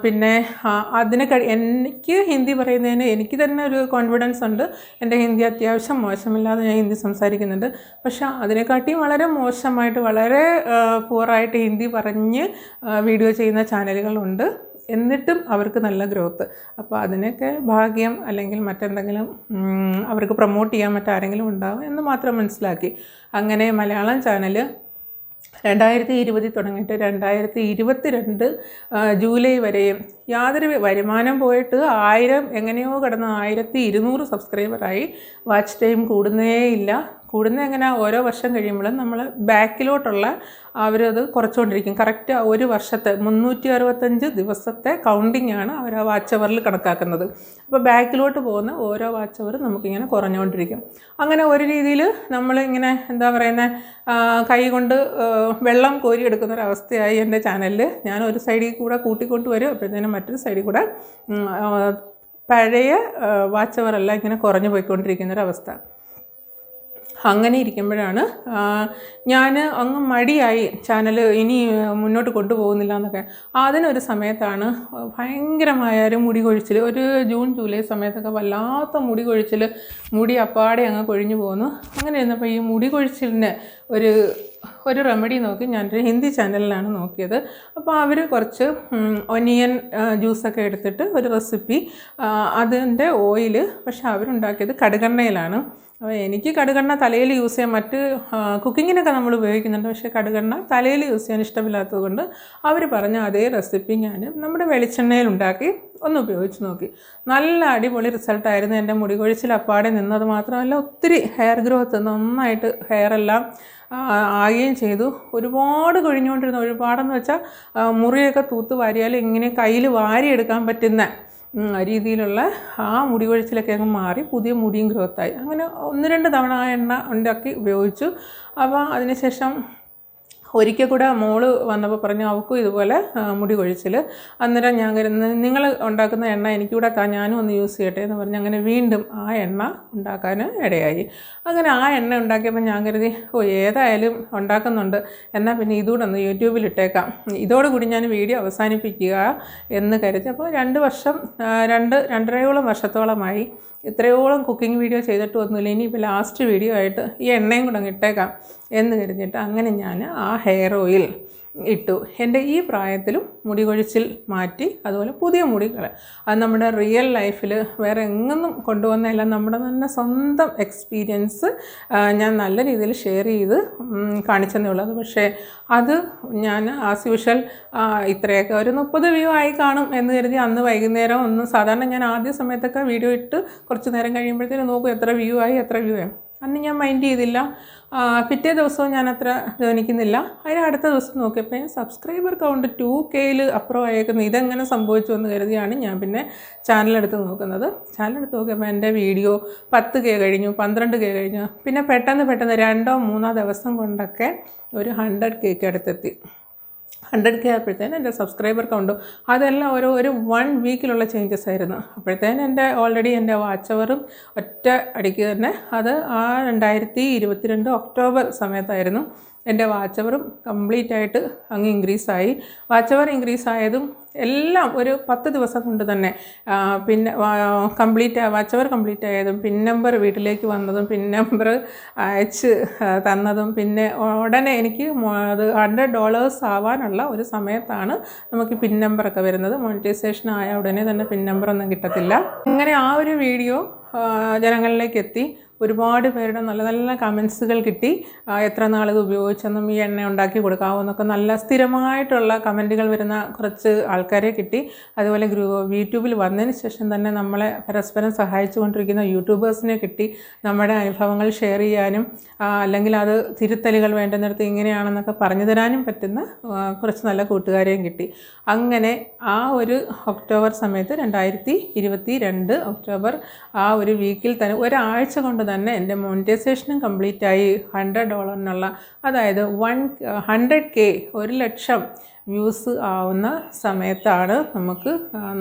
പിന്നെ എനിക്ക് ഹിന്ദി പറയുന്നതിന് എനിക്ക് തന്നെ ഒരു കോൺഫിഡൻസ് ഉണ്ട്. എൻ്റെ ഹിന്ദി അത്യാവശ്യം മോശമില്ലാതെ ഞാൻ ഹിന്ദി സംസാരിക്കുന്നുണ്ട്. പക്ഷേ അതിനെക്കാട്ടിയും വളരെ മോശമായിട്ട്, വളരെ പുവറായിട്ട് ഹിന്ദി പറഞ്ഞ് വീഡിയോ ചെയ്യുന്ന ചാനലുകളുണ്ട്. എന്നിട്ടും അവർക്ക് നല്ല ഗ്രോത്ത്. അപ്പോൾ അതിനൊക്കെ ഭാഗ്യം അല്ലെങ്കിൽ മറ്റെന്തെങ്കിലും അവർക്ക് പ്രൊമോട്ട് ചെയ്യാൻ മറ്റാരെങ്കിലും ഉണ്ടാവും എന്ന് മാത്രം മനസ്സിലാക്കി. അങ്ങനെ മലയാളം ചാനൽ 2020 തുടങ്ങിയിട്ട് 2022 ജൂലൈ വരെയും യാതൊരു വരുമാനം പോയിട്ട് 1000 എങ്ങനെയോ കടന്ന് 1200 സബ്സ്ക്രൈബറായി. വാച്ച് ടൈം കൂടുന്നേ ഇല്ല. എങ്ങനെ ഓരോ വർഷം കഴിയുമ്പോഴും നമ്മൾ ബാക്കിലോട്ടുള്ള അവരത് കുറച്ചുകൊണ്ടിരിക്കും. കറക്റ്റ് ഒരു വർഷത്തെ 365 ദിവസത്തെ കൗണ്ടിങ് ആണ് അവർ ആ വാച്ച് അവറിൽ കണക്കാക്കുന്നത്. അപ്പോൾ ബാക്കിലോട്ട് പോകുന്ന ഓരോ വാച്ച് അവർ നമുക്കിങ്ങനെ കുറഞ്ഞുകൊണ്ടിരിക്കും. അങ്ങനെ ഒരു രീതിയിൽ നമ്മളിങ്ങനെ എന്താ പറയുന്നത്, കൈ കൊണ്ട് വെള്ളം കോരിയെടുക്കുന്നൊരവസ്ഥയായി എൻ്റെ ചാനലിൽ. ഞാൻ ഒരു സൈഡിൽ കൂടെ കൂട്ടിക്കൊണ്ട് വരും, അപ്പോഴത്തേനും മറ്റൊരു സൈഡിൽ കൂടെ പഴയ വാച്ച് അവറെല്ലാം ഇങ്ങനെ കുറഞ്ഞു പോയിക്കൊണ്ടിരിക്കുന്നൊരവസ്ഥ. അങ്ങനെ ഇരിക്കുമ്പോഴാണ് ഞാൻ അങ്ങ് മടിയായി, ചാനൽ ഇനി മുന്നോട്ട് കൊണ്ടുപോകുന്നില്ല എന്നൊക്കെ. അതിനൊരു സമയത്താണ് ഭയങ്കരമായ ഒരു മുടി കൊഴിച്ചിൽ. ഒരു ജൂൺ ജൂലൈ സമയത്തൊക്കെ വല്ലാത്ത മുടി കൊഴിച്ചിൽ, മുടി അപ്പാടെ അങ്ങ് കൊഴിഞ്ഞു പോകുന്നു. അങ്ങനെ ഇരുന്നപ്പോൾ ഈ മുടി കൊഴിച്ചിലിന് ഒരു റെമഡി നോക്കി ഞാനൊരു ഹിന്ദി ചാനലിലാണ് നോക്കിയത്. അപ്പോൾ അവർ കുറച്ച് ഒനിയൻ ജ്യൂസൊക്കെ എടുത്തിട്ട് ഒരു റെസിപ്പി, അതിൻ്റെ ഓയിൽ, പക്ഷെ അവരുണ്ടാക്കിയത് കടുകെണ്ണയിലാണ്. അപ്പോൾ എനിക്ക് കടുകെണ്ണ തലയിൽ യൂസ് ചെയ്യാൻ, മറ്റ് കുക്കിങ്ങിനൊക്കെ നമ്മൾ ഉപയോഗിക്കുന്നുണ്ട്, പക്ഷേ കടുകെണ്ണ തലയിൽ യൂസ് ചെയ്യാൻ ഇഷ്ടമില്ലാത്തത് കൊണ്ട് അവർ പറഞ്ഞ അതേ റെസിപ്പി ഞാൻ നമ്മുടെ വെളിച്ചെണ്ണയിൽ ഉണ്ടാക്കി ഒന്ന് ഉപയോഗിച്ച് നോക്കി. നല്ല അടിപൊളി റിസൾട്ടായിരുന്നു. എൻ്റെ മുടി കൊഴിച്ചിൽ അപ്പാടെ നിന്നത് മാത്രമല്ല, ഒത്തിരി ഹെയർ ഗ്രോത്ത്, നന്നായിട്ട് ഹെയറെല്ലാം ആകുകയും ചെയ്തു. ഒരുപാട് കൊഴിഞ്ഞുകൊണ്ടിരുന്ന, ഒരുപാടെന്ന് വെച്ചാൽ മുറിയൊക്കെ തൂത്ത് വാരിയാൽ ഇങ്ങനെ കയ്യിൽ വാരിയെടുക്കാൻ പറ്റുന്ന രീതിയിലുള്ള ആ മുടി കൊഴിച്ചിലൊക്കെ അങ്ങ് മാറി, പുതിയ മുടിയും ഗ്രോത്തായി. അങ്ങനെ 1-2 തവണ ആ എണ്ണ ഉണ്ടാക്കി ഉപയോഗിച്ചു. അപ്പോൾ അതിനുശേഷം ഒരിക്കൽ കൂടെ മോള് വന്നപ്പോൾ പറഞ്ഞു അവൾക്കും ഇതുപോലെ മുടി കൊഴിച്ചിൽ. അന്നേരം ഞാൻ കരുതുന്നത് നിങ്ങൾ ഉണ്ടാക്കുന്ന എണ്ണ എനിക്കൂടെ ഞാനും ഒന്ന് യൂസ് ചെയ്യട്ടെ എന്ന് പറഞ്ഞ് അങ്ങനെ വീണ്ടും ആ എണ്ണ ഉണ്ടാക്കാൻ ഇടയായി. അങ്ങനെ ആ എണ്ണ ഉണ്ടാക്കിയപ്പോൾ ഞാൻ കരുതി ഏതായാലും ഉണ്ടാക്കുന്നുണ്ട്, എന്നാൽ പിന്നെ ഇതുകൂടെ ഒന്ന് യൂട്യൂബിൽ ഇട്ടേക്കാം, ഇതോടുകൂടി ഞാൻ വീഡിയോ അവസാനിപ്പിക്കുക എന്ന് കരുതി. അപ്പോൾ 2 വർഷം 2.5 വർഷത്തോളമായി ഇത്രയോളം കുക്കിംഗ് വീഡിയോ ചെയ്തിട്ടൊന്നുമില്ല. ഇനിയിപ്പോൾ ലാസ്റ്റ് വീഡിയോ ആയിട്ട് ഈ എണ്ണയും കൂടെ അങ്ങ് ഇട്ടേക്കാം എന്ന് കരുതിയിട്ട് അങ്ങനെ ഞാൻ ആ ഹെയർ ഓയിൽ ഇട്ടു. എൻ്റെ ഈ പ്രായത്തിലും മുടി കൊഴിച്ചിൽ മാറ്റി. അതുപോലെ പുതിയ മുടികൾ അത് നമ്മുടെ റിയൽ ലൈഫിൽ വേറെ എങ്ങൊന്നും കൊണ്ടുവന്നതല്ല, നമ്മുടെ തന്നെ സ്വന്തം എക്സ്പീരിയൻസ് ഞാൻ നല്ല രീതിയിൽ ഷെയർ ചെയ്ത് കാണിച്ചെന്നേ ഉള്ളൂ. അത് പക്ഷേ അത് ഞാൻ ആസ് യൂഷ്വൽ ഇത്രയൊക്കെ ഒരു 30 വ്യൂ ആയി കാണും എന്ന് കരുതി അന്ന് വൈകുന്നേരം ഒന്ന് സാധാരണ ഞാൻ ആദ്യ സമയത്തൊക്കെ വീഡിയോ ഇട്ട് കുറച്ച് നേരം കഴിയുമ്പോഴത്തേനും നോക്കും എത്ര വ്യൂ ആയി. അന്ന് ഞാൻ മൈൻഡ് ചെയ്തില്ല. പിറ്റേ ദിവസവും ഞാൻ അത്ര ഗവനിക്കുന്നില്ല. അതിന് അടുത്ത ദിവസം നോക്കിയപ്പോൾ സബ്സ്ക്രൈബർ കൗണ്ട് 2Kയിൽ അപ്പുറം ആയേക്കുന്നു. ഇതെങ്ങനെ സംഭവിച്ചു എന്ന് കരുതിയാണ് ഞാൻ പിന്നെ ചാനലെടുത്ത് നോക്കുന്നത്. ചാനലെടുത്ത് നോക്കിയപ്പോൾ എൻ്റെ വീഡിയോ 10K കഴിഞ്ഞു, 12K കഴിഞ്ഞു. പിന്നെ പെട്ടെന്ന് 2-3 ദിവസം കൊണ്ടൊക്കെ ഒരു 100Kക്ക് അടുത്തെത്തി. 100K ആയപ്പോഴത്തേനും എൻ്റെ സബ്സ്ക്രൈബർ കൗണ്ടും അതെല്ലാം ഒരു 1 വീക്കിലുള്ള ചേഞ്ചസ് ആയിരുന്നു. അപ്പോഴത്തേനും എൻ്റെ ഓൾറെഡി എൻ്റെ വാച്ച് അവറും ഒറ്റ അടിക്ക് തന്നെ അത് ആ 2022 ഒക്ടോബർ സമയത്തായിരുന്നു എൻ്റെ വാച്ച് അവറും കംപ്ലീറ്റ് ആയിട്ട് അങ്ങ് ഇൻക്രീസായി. വാച്ച് അവർ ഇൻക്രീസ് ആയതും എല്ലാം ഒരു 10 ദിവസം കൊണ്ട് തന്നെ പിന്നെ വാച്ച് അവർ കംപ്ലീറ്റ് ആയതും പിൻ നമ്പർ വീട്ടിലേക്ക് വന്നതും പിൻ നമ്പർ അയച്ച് തന്നതും പിന്നെ ഉടനെ എനിക്ക് അത് $100 ആവാനുള്ള ഒരു സമയത്താണ് നമുക്ക് പിൻ നമ്പറൊക്കെ വരുന്നത്. മോണിറ്റൈസേഷൻ ആയ ഉടനെ തന്നെ പിൻ നമ്പറൊന്നും കിട്ടത്തില്ല. അങ്ങനെ ആ ഒരു വീഡിയോ ജനങ്ങളിലേക്ക് എത്തി. ഒരുപാട് പേരുടെ നല്ല നല്ല കമൻസുകൾ കിട്ടി. എത്ര നാളിത് ഉപയോഗിച്ചെന്നും ഈ എണ്ണ ഉണ്ടാക്കി കൊടുക്കാമെന്നൊക്കെ നല്ല സ്ഥിരമായിട്ടുള്ള കമൻറ്റുകൾ വരുന്ന കുറച്ച് ആൾക്കാരെ കിട്ടി. അതുപോലെ യൂട്യൂബിൽ വന്നതിന് ശേഷം തന്നെ നമ്മളെ പരസ്പരം സഹായിച്ചു കൊണ്ടിരിക്കുന്ന യൂട്യൂബേഴ്സിനെ കിട്ടി. നമ്മുടെ അനുഭവങ്ങൾ ഷെയർ ചെയ്യാനും അല്ലെങ്കിൽ അത് തിരുത്തലുകൾ വേണ്ടുന്നിടത്ത് ഇങ്ങനെയാണെന്നൊക്കെ പറഞ്ഞു തരാനും പറ്റുന്ന കുറച്ച് നല്ല കൂട്ടുകാരെയും കിട്ടി. അങ്ങനെ ആ ഒരു ഒക്ടോബർ സമയത്ത് 2022 ഒക്ടോബർ ആ ഒരു വീക്കിൽ തന്നെ ഒരാഴ്ച കൊണ്ട് തന്നെ എൻ്റെ മോണിറ്റൈസേഷനും കംപ്ലീറ്റ് ആയി. $100 അതായത് 100K 1,00,000 വ്യൂസ് ആവുന്ന സമയത്താണ്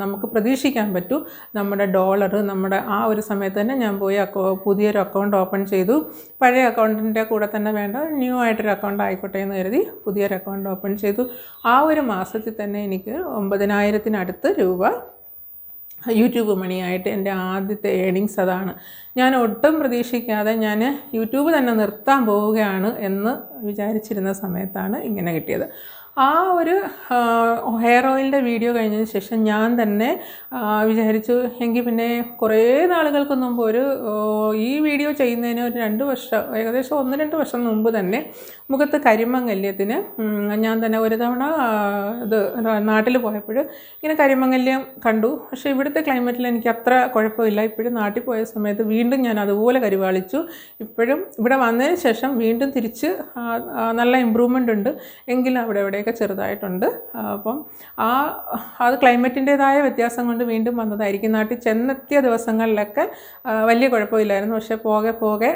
നമുക്ക് പ്രതീക്ഷിക്കാൻ പറ്റൂ നമ്മുടെ ഡോളർ. നമ്മുടെ ആ ഒരു സമയത്ത് തന്നെ ഞാൻ പോയി പുതിയൊരു അക്കൗണ്ട് ഓപ്പൺ ചെയ്തു. പഴയ അക്കൗണ്ടിൻ്റെ കൂടെ തന്നെ വേണ്ട, ന്യൂ ആയിട്ടൊരു അക്കൗണ്ട് ആയിക്കോട്ടെ എന്ന് കരുതി പുതിയൊരു അക്കൗണ്ട് ഓപ്പൺ ചെയ്തു. ആ ഒരു മാസത്തിൽ തന്നെ എനിക്ക് 9,000-നടുത്ത് രൂപ യൂട്യൂബ് മണിയായിട്ട് എൻ്റെ ആദ്യത്തെ ഏണിങ്സ് അതാണ്. ഞാൻ ഒട്ടും പ്രതീക്ഷിക്കാതെ ഞാൻ യൂട്യൂബ് തന്നെ നിർത്താൻ പോവുകയാണ് എന്ന് വിചാരിച്ചിരുന്ന സമയത്താണ് ഇങ്ങനെ കിട്ടിയത്. ആ ഒരു ഹെയർ ഓയിലിൻ്റെ വീഡിയോ കഴിഞ്ഞതിന് ശേഷം ഞാൻ തന്നെ വിചാരിച്ചു എങ്കിൽ പിന്നെ കുറേ നാളുകൾക്ക് മുമ്പ് ഈ വീഡിയോ ചെയ്യുന്നതിന് ഒരു 2 വർഷം ഏകദേശം 1-2 വർഷം മുമ്പ് തന്നെ മുഖത്ത് കരിമംഗല്യത്തിന് ഞാൻ തന്നെ ഒരു തവണ ഇത് നാട്ടിൽ പോയപ്പോൾ ഇങ്ങനെ കരിമംഗല്യം കണ്ടു. പക്ഷേ ഇവിടുത്തെ ക്ലൈമറ്റിൽ എനിക്ക് അത്ര കുഴപ്പമില്ല. ഇപ്പോഴും നാട്ടിൽ പോയ സമയത്ത് വീണ്ടും ഞാൻ അതുപോലെ കരിവാളിച്ചു. ഇപ്പോഴും ഇവിടെ വന്നതിന് ശേഷം വീണ്ടും തിരിച്ച് നല്ല ഇമ്പ്രൂവ്മെൻ്റ് ഉണ്ട്. എങ്കിലും അവിടെ ചെറുതായിട്ടുണ്ട്. അപ്പം അത് ക്ലൈമറ്റിൻ്റേതായ വ്യത്യാസം കൊണ്ട് വീണ്ടും വന്നതായിരിക്കും. നാട്ടിൽ ചെന്നെത്തിയ ദിവസങ്ങളിലൊക്കെ വലിയ കുഴപ്പമില്ലായിരുന്നു. പക്ഷേ പോകെ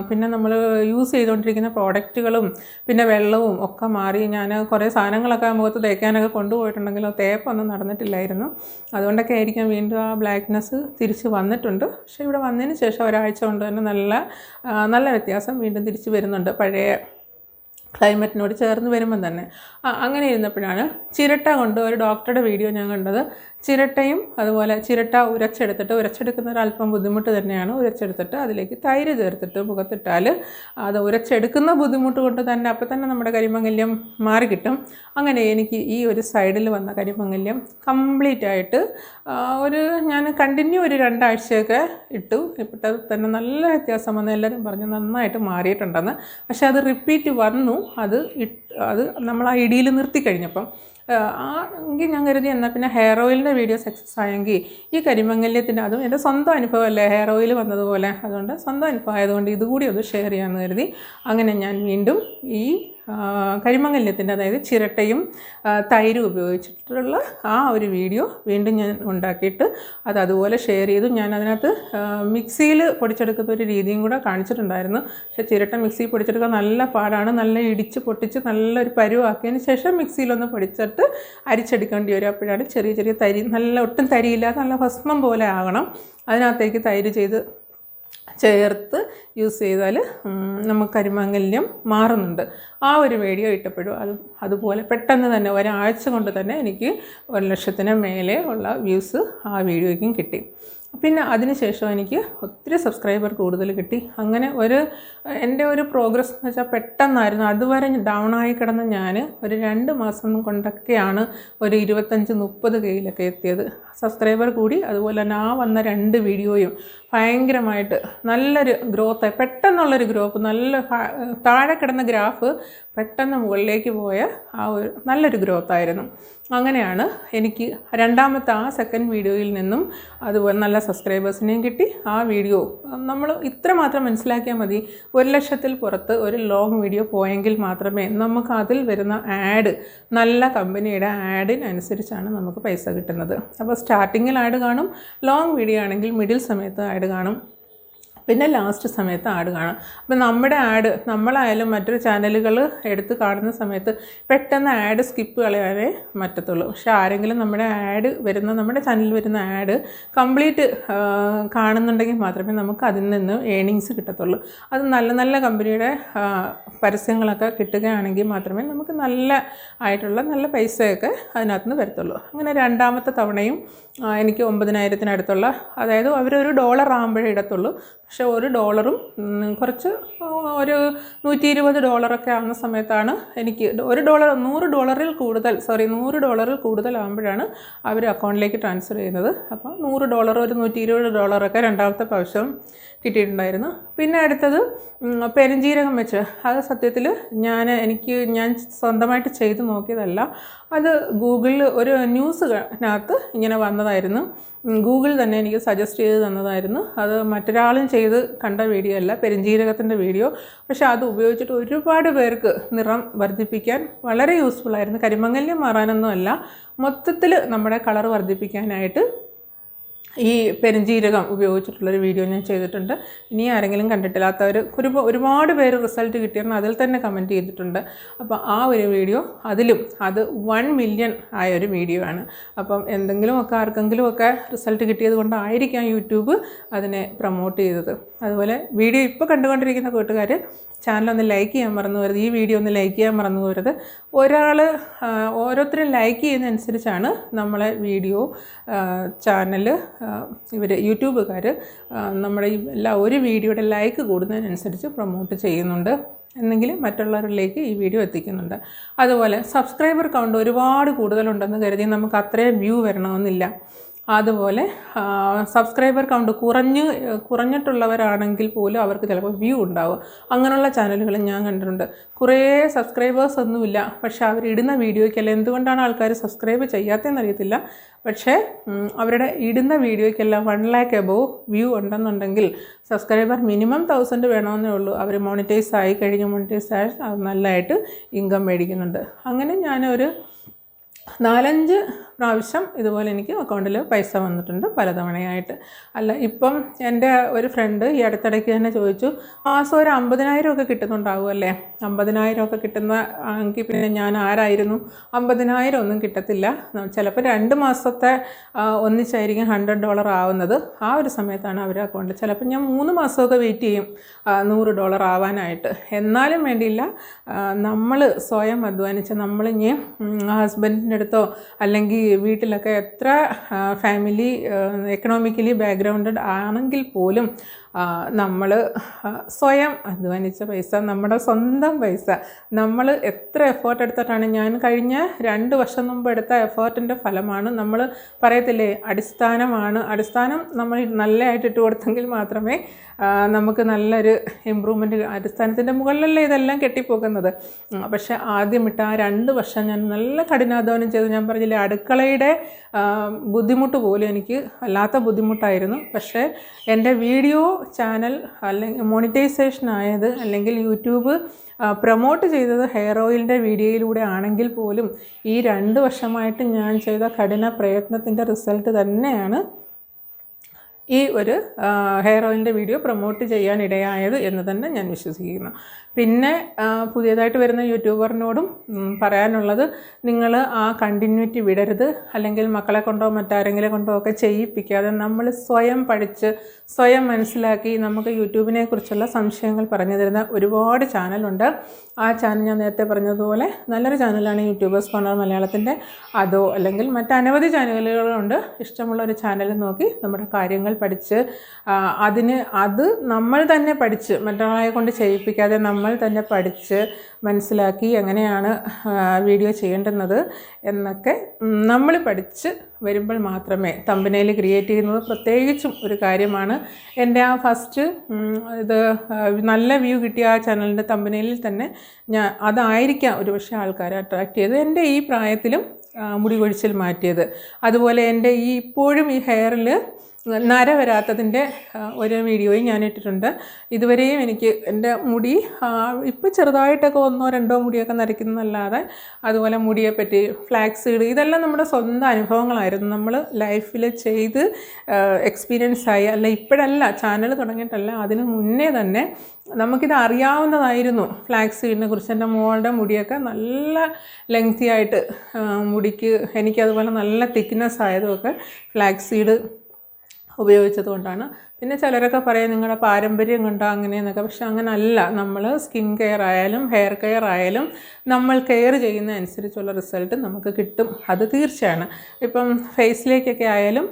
പിന്നെ നമ്മൾ യൂസ് ചെയ്തുകൊണ്ടിരിക്കുന്ന പ്രോഡക്റ്റുകളും പിന്നെ വെള്ളവും ഒക്കെ മാറി. ഞാൻ കുറേ സാധനങ്ങളൊക്കെ മുഖത്ത് തേക്കാനൊക്കെ കൊണ്ടുപോയിട്ടുണ്ടെങ്കിലും തേപ്പൊന്നും നടന്നിട്ടില്ലായിരുന്നു. അതുകൊണ്ടൊക്കെ ആയിരിക്കും വീണ്ടും ആ ബ്ലാക്ക്നെസ് തിരിച്ച് വന്നിട്ടുണ്ട്. പക്ഷേ ഇവിടെ വന്നതിന് ശേഷം ഒരാഴ്ച കൊണ്ട് തന്നെ നല്ല വ്യത്യാസം വീണ്ടും തിരിച്ച് വരുന്നുണ്ട് പഴയ ക്ലൈമറ്റിനോട് ചേർന്ന് വരുമ്പം തന്നെ. അങ്ങനെ ഇരുന്നപ്പോഴാണ് ചിരട്ട കൊണ്ട് ഒരു ഡോക്ടറുടെ വീഡിയോ ഞാൻ കണ്ടത്. ചിരട്ടയും അതുപോലെ ചിരട്ട ഉരച്ചെടുക്കുന്ന ഒരല്പം ബുദ്ധിമുട്ട് തന്നെയാണ്. ഉരച്ചെടുത്തിട്ട് അതിലേക്ക് തൈര് ചേർത്തിട്ട് മുഖത്തിട്ടാൽ അത് ഉരച്ചെടുക്കുന്ന ബുദ്ധിമുട്ട് കൊണ്ട് തന്നെ അപ്പം തന്നെ നമ്മുടെ കരിമംഗല്യം മാറിക്കിട്ടും. അങ്ങനെ എനിക്ക് ഈ ഒരു സൈഡിൽ വന്ന കരിമംഗല്യം കംപ്ലീറ്റ് ആയിട്ട് ഞാൻ കണ്ടിന്യൂ ഒരു 2 ആഴ്ചയൊക്കെ ഇട്ടു. ഇപ്പോഴത്തെ തന്നെ നല്ല വ്യത്യാസം വന്നു. എല്ലാവരും പറഞ്ഞു നന്നായിട്ട് മാറിയിട്ടുണ്ടെന്ന്. പക്ഷേ അത് റിപ്പീറ്റ് വന്നു. അത് നമ്മൾ ആ ഇടിയിൽ നിർത്തി കഴിഞ്ഞപ്പം എങ്കിൽ ഞാൻ കരുതി എന്നാൽ പിന്നെ ഹെയർ ഓയിലിൻ്റെ വീഡിയോ സക്സസ് ആയെങ്കിൽ ഈ കരിമംഗല്യത്തിൻ്റെ അതും എൻ്റെ സ്വന്തം അനുഭവമല്ലേ ഹെയർ ഓയിൽ വന്നതുപോലെ, അതുകൊണ്ട് സ്വന്തം അനുഭവം ആയതുകൊണ്ട് ഇതുകൂടി ഒന്ന് ഷെയർ ചെയ്യാമെന്ന് കരുതി അങ്ങനെ ഞാൻ വീണ്ടും ഈ കരിമങ്ങല്യത്തിൻ്റെ അതായത് ചിരട്ടയും തൈരും ഉപയോഗിച്ചിട്ടുള്ള ആ ഒരു വീഡിയോ വീണ്ടും ഞാൻ ഉണ്ടാക്കിയിട്ട് അത് അതുപോലെ ഷെയർ ചെയ്തു. ഞാൻ അതിനകത്ത് മിക്സിയിൽ പൊടിച്ചെടുക്കുന്ന ഒരു രീതിയും കൂടെ കാണിച്ചിട്ടുണ്ടായിരുന്നു. പക്ഷേ ചിരട്ട മിക്സിയിൽ പൊടിച്ചെടുക്കാൻ നല്ല പാടാണ്. നല്ല ഇടിച്ച് പൊട്ടിച്ച് നല്ലൊരു പരുവാക്കിയതിന് ശേഷം മിക്സിയിലൊന്ന് പൊടിച്ചിട്ട് അരിച്ചെടുക്കേണ്ടി വരും. അപ്പോഴാണ് ചെറിയ ചെറിയ തരി, നല്ല ഒട്ടും തരിയില്ലാതെ നല്ല ഭസ്മം പോലെ ആകണം. അതിനകത്തേക്ക് തൈര് ചേർത്ത് യൂസ് ചെയ്താൽ നമുക്ക് കരിമംഗല്യം മാറുന്നുണ്ട്. ആ ഒരു വീഡിയോ ഇട്ടപ്പോഴും അതുപോലെ പെട്ടെന്ന് തന്നെ ഒരാഴ്ച കൊണ്ട് തന്നെ എനിക്ക് 1,00,000 മേലെ ഉള്ള വ്യൂസ് ആ വീഡിയോയ്ക്കും കിട്ടി. പിന്നെ അതിനുശേഷം എനിക്ക് ഒത്തിരി സബ്സ്ക്രൈബർ കൂടുതൽ കിട്ടി. അങ്ങനെ എൻ്റെ ഒരു പ്രോഗ്രസ് എന്ന് വെച്ചാൽ പെട്ടെന്നായിരുന്നു. അതുവരെ ഡൗൺ ആയി കിടന്ന ഞാൻ ഒരു 2 മാസം കൊണ്ടൊക്കെയാണ് ഒരു 25-30 കയ്യിലൊക്കെ എത്തിയത്. സബ്സ്ക്രൈബർ കൂടി. അതുപോലെ തന്നെ ആ വന്ന 2 വീഡിയോയും ഭയങ്കരമായിട്ട് നല്ലൊരു ഗ്രോത്ത്, പെട്ടെന്നുള്ളൊരു ഗ്രോത്ത്, നല്ല താഴെ കിടന്ന ഗ്രാഫ് പെട്ടെന്ന് മുകളിലേക്ക് പോയ ആ ഒരു നല്ലൊരു ഗ്രോത്തായിരുന്നു. അങ്ങനെയാണ് എനിക്ക് രണ്ടാമത്തെ ആ സെക്കൻഡ് വീഡിയോയിൽ നിന്നും അതുപോലെ നല്ല സബ്സ്ക്രൈബേഴ്സിനെയും കിട്ടി. ആ വീഡിയോ നമ്മൾ ഇത്ര മാത്രം മനസ്സിലാക്കിയാൽ മതി. 1,00,000-ൽ പുറത്ത് ഒരു ലോങ് വീഡിയോ പോയെങ്കിൽ മാത്രമേ നമുക്ക് അതിൽ വരുന്ന ആഡ്, നല്ല കമ്പനിയുടെ ആഡിനനുസരിച്ചാണ് നമുക്ക് പൈസ കിട്ടുന്നത്. അപ്പോൾ സ്റ്റാർട്ടിങ്ങിൽ ആഡ് കാണും, ലോങ് വീഡിയോ ആണെങ്കിൽ മിഡിൽ സമയത്ത് ആഡ് കാണും, പിന്നെ ലാസ്റ്റ് സമയത്ത് ആഡ് കാണാം. അപ്പം നമ്മുടെ ആഡ് നമ്മളായാലും മറ്റൊരു ചാനലുകൾ എടുത്ത് കാണുന്ന സമയത്ത് പെട്ടെന്ന് ആഡ് സ്കിപ്പ് കളയാനേ പറ്റത്തുള്ളൂ. പക്ഷേ ആരെങ്കിലും നമ്മുടെ ചാനലിൽ വരുന്ന ആഡ് കംപ്ലീറ്റ് കാണുന്നുണ്ടെങ്കിൽ മാത്രമേ നമുക്ക് അതിൽ നിന്ന് ഏണിങ്സ് കിട്ടത്തുള്ളൂ. അത് നല്ല നല്ല കമ്പനിയുടെ പരസ്യങ്ങളൊക്കെ കിട്ടുകയാണെങ്കിൽ മാത്രമേ നമുക്ക് നല്ല പൈസയൊക്കെ അതിനകത്ത് നിന്ന് വരത്തുള്ളൂ. അങ്ങനെ രണ്ടാമത്തെ തവണയും എനിക്ക് 9,000-അടുത്തുള്ള, അതായത് അവരൊരു $1 ആകുമ്പോഴേ ഇടത്തുള്ളൂ. പക്ഷേ $1 കുറച്ച് ഒരു $120 ആകുന്ന സമയത്താണ് എനിക്ക് $100 കൂടുതലാകുമ്പോഴാണ് അവർ അക്കൗണ്ടിലേക്ക് ട്രാൻസ്ഫർ ചെയ്യുന്നത്. അപ്പോൾ $100 ഒരു $120 രണ്ടാമത്തെ പ്രാവശ്യം കിട്ടിയിട്ടുണ്ടായിരുന്നു. പിന്നെ അടുത്തത് പെരുംജീരകം വെച്ച്, അത് സത്യത്തിൽ ഞാൻ സ്വന്തമായിട്ട് ചെയ്ത് നോക്കിയതല്ല. അത് ഗൂഗിളിൽ ഒരു ന്യൂസിനകത്ത് ഇങ്ങനെ വന്നതായിരുന്നു. ഗൂഗിൾ തന്നെ എനിക്ക് സജസ്റ്റ് ചെയ്ത് തന്നതായിരുന്നു. അത് മറ്റൊരാളും ചെയ്ത് കണ്ട വീഡിയോ അല്ല, പെരുംജീരകത്തിൻ്റെ വീഡിയോ. പക്ഷേ അത് ഉപയോഗിച്ചിട്ട് ഒരുപാട് പേർക്ക് നിറം വർദ്ധിപ്പിക്കാൻ വളരെ യൂസ്ഫുള്ളായിരുന്നു. കരിമംഗല്യം മാറാനൊന്നും അല്ല, മൊത്തത്തിൽ നമ്മുടെ കളർ വർദ്ധിപ്പിക്കാനായിട്ട് ഈ പെരുംജീരകം ഉപയോഗിച്ചിട്ടുള്ളൊരു വീഡിയോ ഞാൻ ചെയ്തിട്ടുണ്ട്. ഇനി ആരെങ്കിലും കണ്ടിട്ടില്ലാത്തവർ ഒരുപാട് പേര് റിസൾട്ട് കിട്ടിയെന്ന് അതിൽ തന്നെ കമൻറ്റ് ചെയ്തിട്ടുണ്ട്. അപ്പോൾ ആ ഒരു വീഡിയോ അത് 1 മില്യൺ ആയൊരു വീഡിയോ ആണ്. അപ്പം ആർക്കെങ്കിലുമൊക്കെ റിസൾട്ട് കിട്ടിയത് കൊണ്ടായിരിക്കാം യൂട്യൂബ് അതിനെ പ്രൊമോട്ട് ചെയ്തത്. അതുപോലെ വീഡിയോ ഇപ്പോൾ കണ്ടുകൊണ്ടിരിക്കുന്ന കൂട്ടുകാർ ചാനലൊന്ന് ലൈക്ക് ചെയ്യാൻ മറന്നു പോകരുത്. ഈ വീഡിയോ ഒന്ന് ലൈക്ക് ചെയ്യാൻ മറന്നു പോകരുത്. ഓരോരുത്തരും ലൈക്ക് ചെയ്യുന്നതനുസരിച്ചാണ് നമ്മളെ വീഡിയോ ചാനൽ യൂട്യൂബുകാർ നമ്മുടെ ഒരു വീഡിയോയുടെ ലൈക്ക് കൂടുന്നതിനനുസരിച്ച് പ്രൊമോട്ട് ചെയ്യുന്നുണ്ട്, എന്നെങ്കിൽ മറ്റുള്ളവരിലേക്ക് ഈ വീഡിയോ എത്തിക്കുന്നുണ്ട്. അതുപോലെ സബ്സ്ക്രൈബർ കൗണ്ട് ഒരുപാട് കൂടുതലുണ്ടെന്ന് കരുതി നമുക്ക് അത്രയും വ്യൂ വരണമെന്നില്ല. അതുപോലെ സബ്സ്ക്രൈബർ കൗണ്ട് കുറഞ്ഞിട്ടുള്ളവരാണെങ്കിൽ പോലും അവർക്ക് ചിലപ്പോൾ വ്യൂ ഉണ്ടാവും. അങ്ങനെയുള്ള ചാനലുകൾ ഞാൻ കണ്ടിട്ടുണ്ട്. കുറേ സബ്സ്ക്രൈബേഴ്സ് ഒന്നുമില്ല, പക്ഷേ അവരിടുന്ന വീഡിയോയ്ക്കെല്ലാം എന്തുകൊണ്ടാണ് ആൾക്കാർ സബ്സ്ക്രൈബ് ചെയ്യാത്തതെന്ന് അറിയത്തില്ല. പക്ഷേ അവരുടെ ഇടുന്ന വീഡിയോയ്ക്കെല്ലാം 1 lakh above വ്യൂ ഉണ്ടെന്നുണ്ടെങ്കിൽ സബ്സ്ക്രൈബർ മിനിമം 1000 വേണമെന്നേ ഉള്ളൂ. അവർ മോണിറ്റൈസ് ആയി അത് നല്ലതായിട്ട് ഇൻകം മേടിക്കുന്നുണ്ട്. അങ്ങനെ ഞാനൊരു 4-5 പ്രാവശ്യം ഇതുപോലെ എനിക്ക് അക്കൗണ്ടിൽ പൈസ വന്നിട്ടുണ്ട് പലതവണയായിട്ട്. ഇപ്പം എൻ്റെ ഒരു ഫ്രണ്ട് ഈ അടുത്തിടയ്ക്ക് തന്നെ ചോദിച്ചു, മാസം ഒരു 50,000 ഒക്കെ കിട്ടുന്നുണ്ടാവുമല്ലേ? 50,000 ഒക്കെ കിട്ടുന്ന എങ്കിൽ പിന്നെ ഞാൻ ആരായിരുന്നു? 50,000 ഒന്നും കിട്ടത്തില്ല. ചിലപ്പോൾ 2 മാസത്തെ ഒന്നിച്ചായിരിക്കും $100 ആവുന്നത്. ആ ഒരു സമയത്താണ് അവരുടെ അക്കൗണ്ടിൽ. ചിലപ്പോൾ ഞാൻ 3 മാസമൊക്കെ വെയിറ്റ് ചെയ്യും $100 ആവാനായിട്ട്. എന്നാലും വേണ്ടിയില്ല, നമ്മൾ സ്വയം അധ്വാനിച്ച് നമ്മളിനി ഹസ്ബൻഡിൻ്റെ അടുത്തോ അല്ലെങ്കിൽ വീട്ടിലൊക്കെ എത്ര ഫാമിലി എക്കണോമിക്കലി ബാക്ക്ഗ്രൗണ്ടഡ് ആണെങ്കിൽ പോലും നമ്മൾ സ്വയം അധ്വാനിച്ച പൈസ, നമ്മുടെ സ്വന്തം പൈസ, നമ്മൾ എത്ര എഫേർട്ട് എടുത്തിട്ടാണ്, ഞാൻ കഴിഞ്ഞ 2 വർഷം മുമ്പ് എടുത്ത എഫേർട്ടിൻ്റെ ഫലമാണ്. നമ്മൾ പറയത്തില്ലേ, അടിസ്ഥാനം നമ്മൾ നല്ലതായിട്ട് ഇട്ട് കൊടുത്തെങ്കിൽ മാത്രമേ നമുക്ക് നല്ലൊരു ഇമ്പ്രൂവ്മെൻറ്റ്, അടിസ്ഥാനത്തിൻ്റെ മുകളിലല്ലേ ഇതെല്ലാം കെട്ടിപ്പോക്കുന്നത്. പക്ഷേ ആദ്യം ഇട്ട ആ 2 വർഷം ഞാൻ നല്ല കഠിനാധ്വാനം ചെയ്തു. ഞാൻ പറഞ്ഞില്ലേ, അടുക്കളയുടെ ബുദ്ധിമുട്ട് പോലും എനിക്ക് വല്ലാത്ത ബുദ്ധിമുട്ടായിരുന്നു. പക്ഷേ എൻ്റെ വീഡിയോ ചാനൽ അല്ലെങ്കിൽ മോണിറ്റൈസേഷൻ ആയത് അല്ലെങ്കിൽ യൂട്യൂബ് പ്രൊമോട്ട് ചെയ്തത് ഹെയർ ഓയിലിൻ്റെ വീഡിയോയിലൂടെ ആണെങ്കിൽ പോലും ഈ 2 വർഷമായിട്ട് ഞാൻ ചെയ്ത കഠിന പ്രയത്നത്തിൻ്റെ റിസൾട്ട് തന്നെയാണ് ഈ ഒരു ഹെയർ ഓയിലിൻ്റെ വീഡിയോ പ്രൊമോട്ട് ചെയ്യാനിടയായത് എന്ന് തന്നെ ഞാൻ വിശ്വസിക്കുന്നു. പിന്നെ പുതിയതായിട്ട് വരുന്ന യൂട്യൂബറിനോടും പറയാനുള്ളത്, നിങ്ങൾ ആ കണ്ടിന്യൂറ്റി വിടരുത്. അല്ലെങ്കിൽ മക്കളെ കൊണ്ടോ മറ്റാരെങ്കിലും കൊണ്ടോ ഒക്കെ ചെയ്യിപ്പിക്കാതെ നമ്മൾ സ്വയം പഠിച്ച് സ്വയം മനസ്സിലാക്കി നമുക്ക് യൂട്യൂബിനെ കുറിച്ചുള്ള സംശയങ്ങൾ പറഞ്ഞു തരുന്ന ഒരുപാട് ചാനലുണ്ട്. ആ ചാനൽ ഞാൻ നേരത്തെ പറഞ്ഞതുപോലെ നല്ലൊരു ചാനലാണ് യൂട്യൂബേഴ്സ് കോർണർ മലയാളത്തിൻ്റെ. അതോ അല്ലെങ്കിൽ മറ്റനവധി ചാനലുകളുണ്ട്. ഇഷ്ടമുള്ള ഒരു ചാനൽ നോക്കി നമ്മുടെ കാര്യങ്ങൾ പഠിച്ച് അത് നമ്മൾ തന്നെ പഠിച്ച് മറ്റൊരാളെ കൊണ്ട് ചെയ്യിപ്പിക്കാതെ നമ്മൾ തന്നെ പഠിച്ച് മനസ്സിലാക്കി എങ്ങനെയാണ് വീഡിയോ ചെയ്യേണ്ടുന്നത് എന്നൊക്കെ നമ്മൾ പഠിച്ച് വരുമ്പോൾ മാത്രമേ തമ്പനെയിൽ ക്രിയേറ്റ് ചെയ്യുന്നത് പ്രത്യേകിച്ചും ഒരു കാര്യമാണ്. എൻ്റെ ആ ഫസ്റ്റ് ഇത് നല്ല വ്യൂ കിട്ടിയ ആ ചാനലിൻ്റെ തമ്പനെയിലിൽ തന്നെ അതായിരിക്കാം ഒരു പക്ഷേ ആൾക്കാരെ അട്രാക്റ്റ് ചെയ്ത് എൻ്റെ ഈ പ്രായത്തിലും മുടി കൊഴിച്ചിൽ മാറ്റിയത്. അതുപോലെ എൻ്റെ ഇപ്പോഴും ഈ ഹെയറിൽ നര വരാത്തതിൻ്റെ ഒരു വീഡിയോയും ഞാൻ ഇട്ടിട്ടുണ്ട്. ഇതുവരെയും എനിക്ക് എൻ്റെ മുടി ഇപ്പോൾ ചെറുതായിട്ടൊക്കെ 1-2 മുടിയൊക്കെ നരയ്ക്കുന്നതല്ലാതെ, അതുപോലെ മുടിയെപ്പറ്റി ഫ്ലാക്സ് സീഡ് ഇതെല്ലാം നമ്മുടെ സ്വന്തം അനുഭവങ്ങളായിരുന്നു. നമ്മൾ ലൈഫിൽ ചെയ്ത് എക്സ്പീരിയൻസ് ആയി. അല്ല ഇപ്പോഴല്ല, ചാനൽ തുടങ്ങിയിട്ടല്ല, അതിന് മുന്നേ തന്നെ നമുക്കിത് അറിയാവുന്നതായിരുന്നു ഫ്ലാക്സ് സീഡിനെ കുറിച്ച്. എൻ്റെ മോളുടെ മുടിയൊക്കെ നല്ല ലെങ്തി ആയിട്ട് മുടിക്ക് എനിക്കതുപോലെ നല്ല തിക്നെസ് ആയതുമൊക്കെ ഫ്ലാക്സ് സീഡ് ഉപയോഗിച്ചത് കൊണ്ടാണ്. പിന്നെ ചിലരൊക്കെ പറയും നിങ്ങളുടെ പാരമ്പര്യം കൊണ്ടോ അങ്ങനെയെന്നൊക്കെ. പക്ഷെ അങ്ങനല്ല. നമ്മൾ സ്കിൻ കെയർ ആയാലും ഹെയർ കെയർ ആയാലും നമ്മൾ കെയർ ചെയ്യുന്ന അനുസരിച്ചുള്ള റിസൾട്ട് നമുക്ക് കിട്ടും. അത് തീർച്ചയാണ്. ഇപ്പം ഫേസിലേക്കൊക്കെ ആയാലും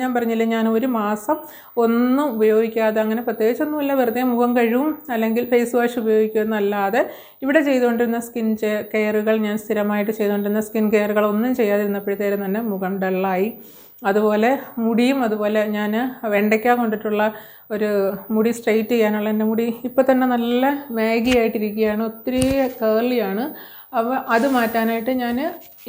ഞാൻ പറഞ്ഞില്ലേ, ഞാൻ 1 മാസം ഒന്നും ഉപയോഗിക്കാതെ, അങ്ങനെ പ്രത്യേകിച്ചൊന്നുമില്ല, വെറുതെ മുഖം കഴുകും അല്ലെങ്കിൽ ഫേസ് വാഷ് ഉപയോഗിക്കുമെന്നല്ലാതെ ഇവിടെ ചെയ്തുകൊണ്ടിരുന്ന സ്കിൻ കെയറുകൾ, ഞാൻ സ്ഥിരമായിട്ട് ചെയ്തുകൊണ്ടിരുന്ന സ്കിൻ കെയറുകളൊന്നും ചെയ്യാതിരുന്നപ്പോഴത്തേനും തന്നെ മുഖം ഡള്ളായി. അതുപോലെ മുടിയും അതുപോലെ ഞാൻ വെണ്ടയ്ക്ക കൊണ്ടിട്ടുള്ള ഒരു മുടി സ്ട്രെയിറ്റ് ചെയ്യാനുള്ള എൻ്റെ മുടി ഇപ്പോൾ തന്നെ നല്ല മാഗി ആയിട്ടിരിക്കുകയാണ്, ഒത്തിരി കേർലിയാണ്. അപ്പോൾ അത് മാറ്റാനായിട്ട് ഞാൻ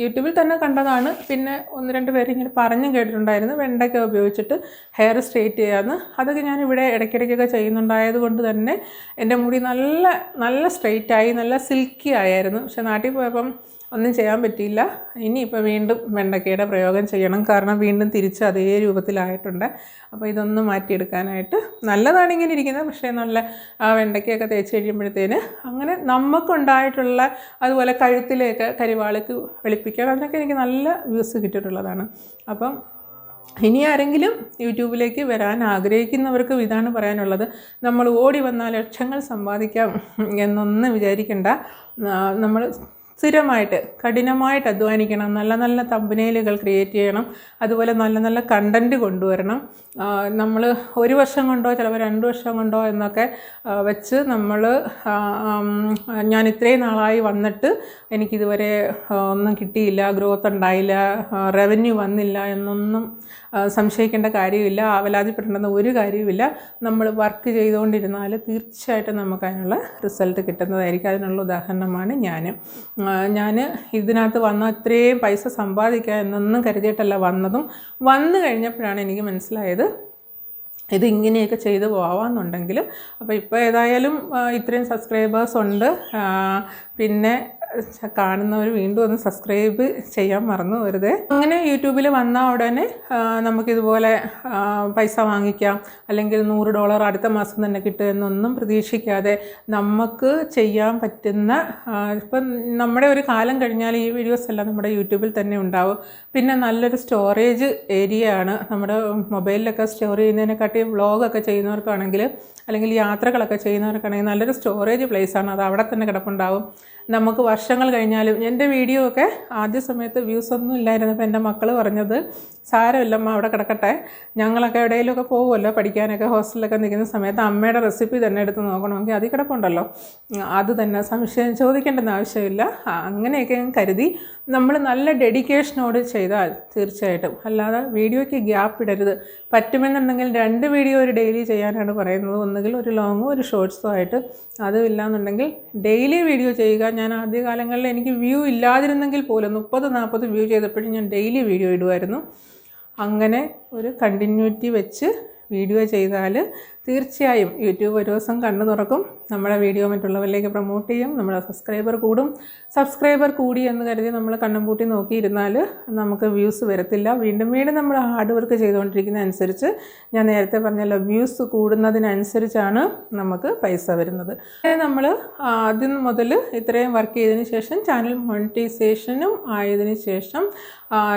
യൂട്യൂബിൽ തന്നെ കണ്ടതാണ്. പിന്നെ 1-2 പേര് ഇങ്ങനെ പറഞ്ഞും കേട്ടിട്ടുണ്ടായിരുന്നു വെണ്ടയ്ക്ക ഉപയോഗിച്ചിട്ട് ഹെയർ സ്ട്രെയിറ്റ് ചെയ്യാമെന്ന്. അതൊക്കെ ഞാൻ ഇവിടെ ഇടയ്ക്കിടയ്ക്കൊക്കെ ചെയ്യുന്നുണ്ടായത് കൊണ്ട് തന്നെ എൻ്റെ മുടി നല്ല നല്ല സ്ട്രെയിറ്റായി, നല്ല സിൽക്കി ആയിരുന്നു. പക്ഷെ നാട്ടിൽ പോയപ്പം ഒന്നും ചെയ്യാൻ പറ്റിയില്ല. ഇനിയിപ്പോൾ വീണ്ടും വെണ്ടയ്ക്കയുടെ പ്രയോഗം ചെയ്യണം, കാരണം വീണ്ടും തിരിച്ച് അതേ രൂപത്തിലായിട്ടുണ്ട്. അപ്പോൾ ഇതൊന്ന് മാറ്റിയെടുക്കാനായിട്ട് നല്ലതാണ് ഇങ്ങനെ ഇരിക്കുന്നത്. പക്ഷേ നല്ല വെണ്ടയ്ക്കയൊക്കെ തേച്ച് കഴിയുമ്പോഴത്തേന് അങ്ങനെ നമുക്കുണ്ടായിട്ടുള്ള, അതുപോലെ കഴുത്തിലേക്ക് കരിവാളിക്ക് വെളുപ്പിക്കാൻ, അതിനൊക്കെ എനിക്ക് നല്ല വ്യൂസ് കിട്ടിയിട്ടുള്ളതാണ്. അപ്പം ഇനി ആരെങ്കിലും യൂട്യൂബിലേക്ക് വരാൻ ആഗ്രഹിക്കുന്നവർക്കും ഇതാണ് പറയാനുള്ളത്. നമ്മൾ ഓടി വന്നാൽ ലക്ഷങ്ങൾ സമ്പാദിക്കാം എന്നൊന്നും വിചാരിക്കേണ്ട. നമ്മൾ സ്ഥിരമായിട്ട് കഠിനമായിട്ട് അധ്വാനിക്കണം. നല്ല നല്ല തമ്പനെയിലുകൾ ക്രിയേറ്റ് ചെയ്യണം. അതുപോലെ നല്ല നല്ല കണ്ടൻറ്റ് കൊണ്ടുവരണം. നമ്മൾ 1 വർഷം കൊണ്ടോ ചിലപ്പോൾ 2 വർഷം കൊണ്ടോ എന്നൊക്കെ വെച്ച് നമ്മൾ ഞാൻ ഇത്രയും നാളായി വന്നിട്ട് എനിക്കിതുവരെ ഒന്നും കിട്ടിയില്ല, ഗ്രോത്ത് ഉണ്ടായില്ല, റവന്യൂ വന്നില്ല എന്നൊന്നും സംശയിക്കേണ്ട കാര്യമില്ല. ആവലാതിപ്പെടേണ്ടുന്ന ഒരു കാര്യവുമില്ല. നമ്മൾ വർക്ക് ചെയ്തുകൊണ്ടിരുന്നാൽ തീർച്ചയായിട്ടും നമുക്കതിനുള്ള റിസൾട്ട് കിട്ടുന്നതായിരിക്കും. അതിനുള്ള ഉദാഹരണമാണ് ഞാൻ ഇതിനകത്ത് വന്ന ഇത്രയും പൈസ സമ്പാദിക്കുക എന്നൊന്നും കരുതിയിട്ടല്ല വന്നതും. വന്നു കഴിഞ്ഞപ്പോഴാണ് എനിക്ക് മനസ്സിലായത് ഇതിങ്ങനെയൊക്കെ ചെയ്ത് പോവാമെന്നുണ്ടെങ്കിൽ. അപ്പോൾ ഇപ്പോൾ ഏതായാലും ഇത്രയും സബ്സ്ക്രൈബേഴ്സ് ഉണ്ട്. പിന്നെ കാണുന്നവർ വീണ്ടും ഒന്ന് സബ്സ്ക്രൈബ് ചെയ്യാൻ മറന്നു വെറുതെ. അങ്ങനെ യൂട്യൂബിൽ വന്ന ഉടനെ നമുക്കിതുപോലെ പൈസ വാങ്ങിക്കാം, അല്ലെങ്കിൽ $100 അടുത്ത മാസം തന്നെ കിട്ടും എന്നൊന്നും പ്രതീക്ഷിക്കാതെ നമുക്ക് ചെയ്യാൻ പറ്റുന്ന, ഇപ്പം നമ്മുടെ ഒരു കാലം കഴിഞ്ഞാൽ ഈ വീഡിയോസ് എല്ലാം നമ്മുടെ യൂട്യൂബിൽ തന്നെ ഉണ്ടാവും. പിന്നെ നല്ലൊരു സ്റ്റോറേജ് ഏരിയ ആണ്. നമ്മുടെ മൊബൈലിലൊക്കെ സ്റ്റോർ ചെയ്യുന്നതിനെക്കാട്ടി വ്ളോഗൊക്കെ ചെയ്യുന്നവർക്കാണെങ്കിൽ, അല്ലെങ്കിൽ യാത്രകളൊക്കെ ചെയ്യുന്നവർക്കാണെങ്കിൽ നല്ലൊരു സ്റ്റോറേജ് പ്ലേസാണ്. അത് അവിടെ തന്നെ കിടപ്പുണ്ടാവും. നമുക്ക് വർഷങ്ങൾ കഴിഞ്ഞാലും, എൻ്റെ വീഡിയോ ഒക്കെ ആദ്യ സമയത്ത് വ്യൂസ് ഒന്നും ഇല്ലായിരുന്നപ്പോൾ എൻ്റെ മക്കൾ പറഞ്ഞത്, സാരമില്ലമ്മ അവിടെ കിടക്കട്ടെ, ഞങ്ങളൊക്കെ എവിടെയെങ്കിലുമൊക്കെ പോകുമല്ലോ പഠിക്കാനൊക്കെ, ഹോസ്റ്റലിലൊക്കെ നിൽക്കുന്ന സമയത്ത് അമ്മയുടെ റെസിപ്പി തന്നെ എടുത്ത് നോക്കണമെങ്കിൽ അതിൽ കിടപ്പുണ്ടല്ലോ, അത് തന്നെ, സംശയം ചോദിക്കേണ്ടെന്ന് ആവശ്യമില്ല. അങ്ങനെയൊക്കെ ഞാൻ കരുതി നമ്മൾ നല്ല ഡെഡിക്കേഷനോട് ചെയ്താൽ തീർച്ചയായിട്ടും, അല്ലാതെ വീഡിയോയ്ക്ക് ഗ്യാപ്പ് ഇടരുത്. പറ്റുമെന്നുണ്ടെങ്കിൽ 2 വീഡിയോ ഒരു ഡെയിലി ചെയ്യാനാണ് പറയുന്നത്. ഒന്നുകിൽ ഒരു ലോങ്ങും ഒരു ഷോർട്സും ആയിട്ട്. അതും ഇല്ലാന്നുണ്ടെങ്കിൽ ഡെയിലി വീഡിയോ ചെയ്യുക. ഞാൻ ആദ്യകാലങ്ങളിൽ എനിക്ക് വ്യൂ ഇല്ലാതിരുന്നെങ്കിൽ പോലും 30-40 വ്യൂ ചെയ്തപ്പോഴും ഞാൻ ഡെയിലി വീഡിയോ ഇടുമായിരുന്നു. അങ്ങനെ ഒരു കണ്ടിന്യൂറ്റി വെച്ച് വീഡിയോ ചെയ്താൽ തീർച്ചയായും യൂട്യൂബ് ഒരു ദിവസം കണ്ണു തുറക്കും, നമ്മുടെ വീഡിയോ മറ്റുള്ളവരിലേക്ക് പ്രൊമോട്ട് ചെയ്യും, നമ്മുടെ സബ്സ്ക്രൈബർ കൂടും. സബ്സ്ക്രൈബർ കൂടി എന്ന് കരുതി നമ്മൾ കണ്ണും പൂട്ടി നോക്കിയിരുന്നാൽ നമുക്ക് വ്യൂസ് വരത്തില്ല. വീണ്ടും വീണ്ടും നമ്മൾ ഹാർഡ് വർക്ക് ചെയ്തുകൊണ്ടിരിക്കുന്ന അനുസരിച്ച്, ഞാൻ നേരത്തെ പറഞ്ഞല്ലോ, വ്യൂസ് കൂടുന്നതിനനുസരിച്ചാണ് നമുക്ക് പൈസ വരുന്നത്. നമ്മൾ ആദ്യം മുതൽ ഇത്രയും വർക്ക് ചെയ്തതിന് ശേഷം ചാനൽ മോണിറ്റൈസേഷനും ആയതിനു ശേഷം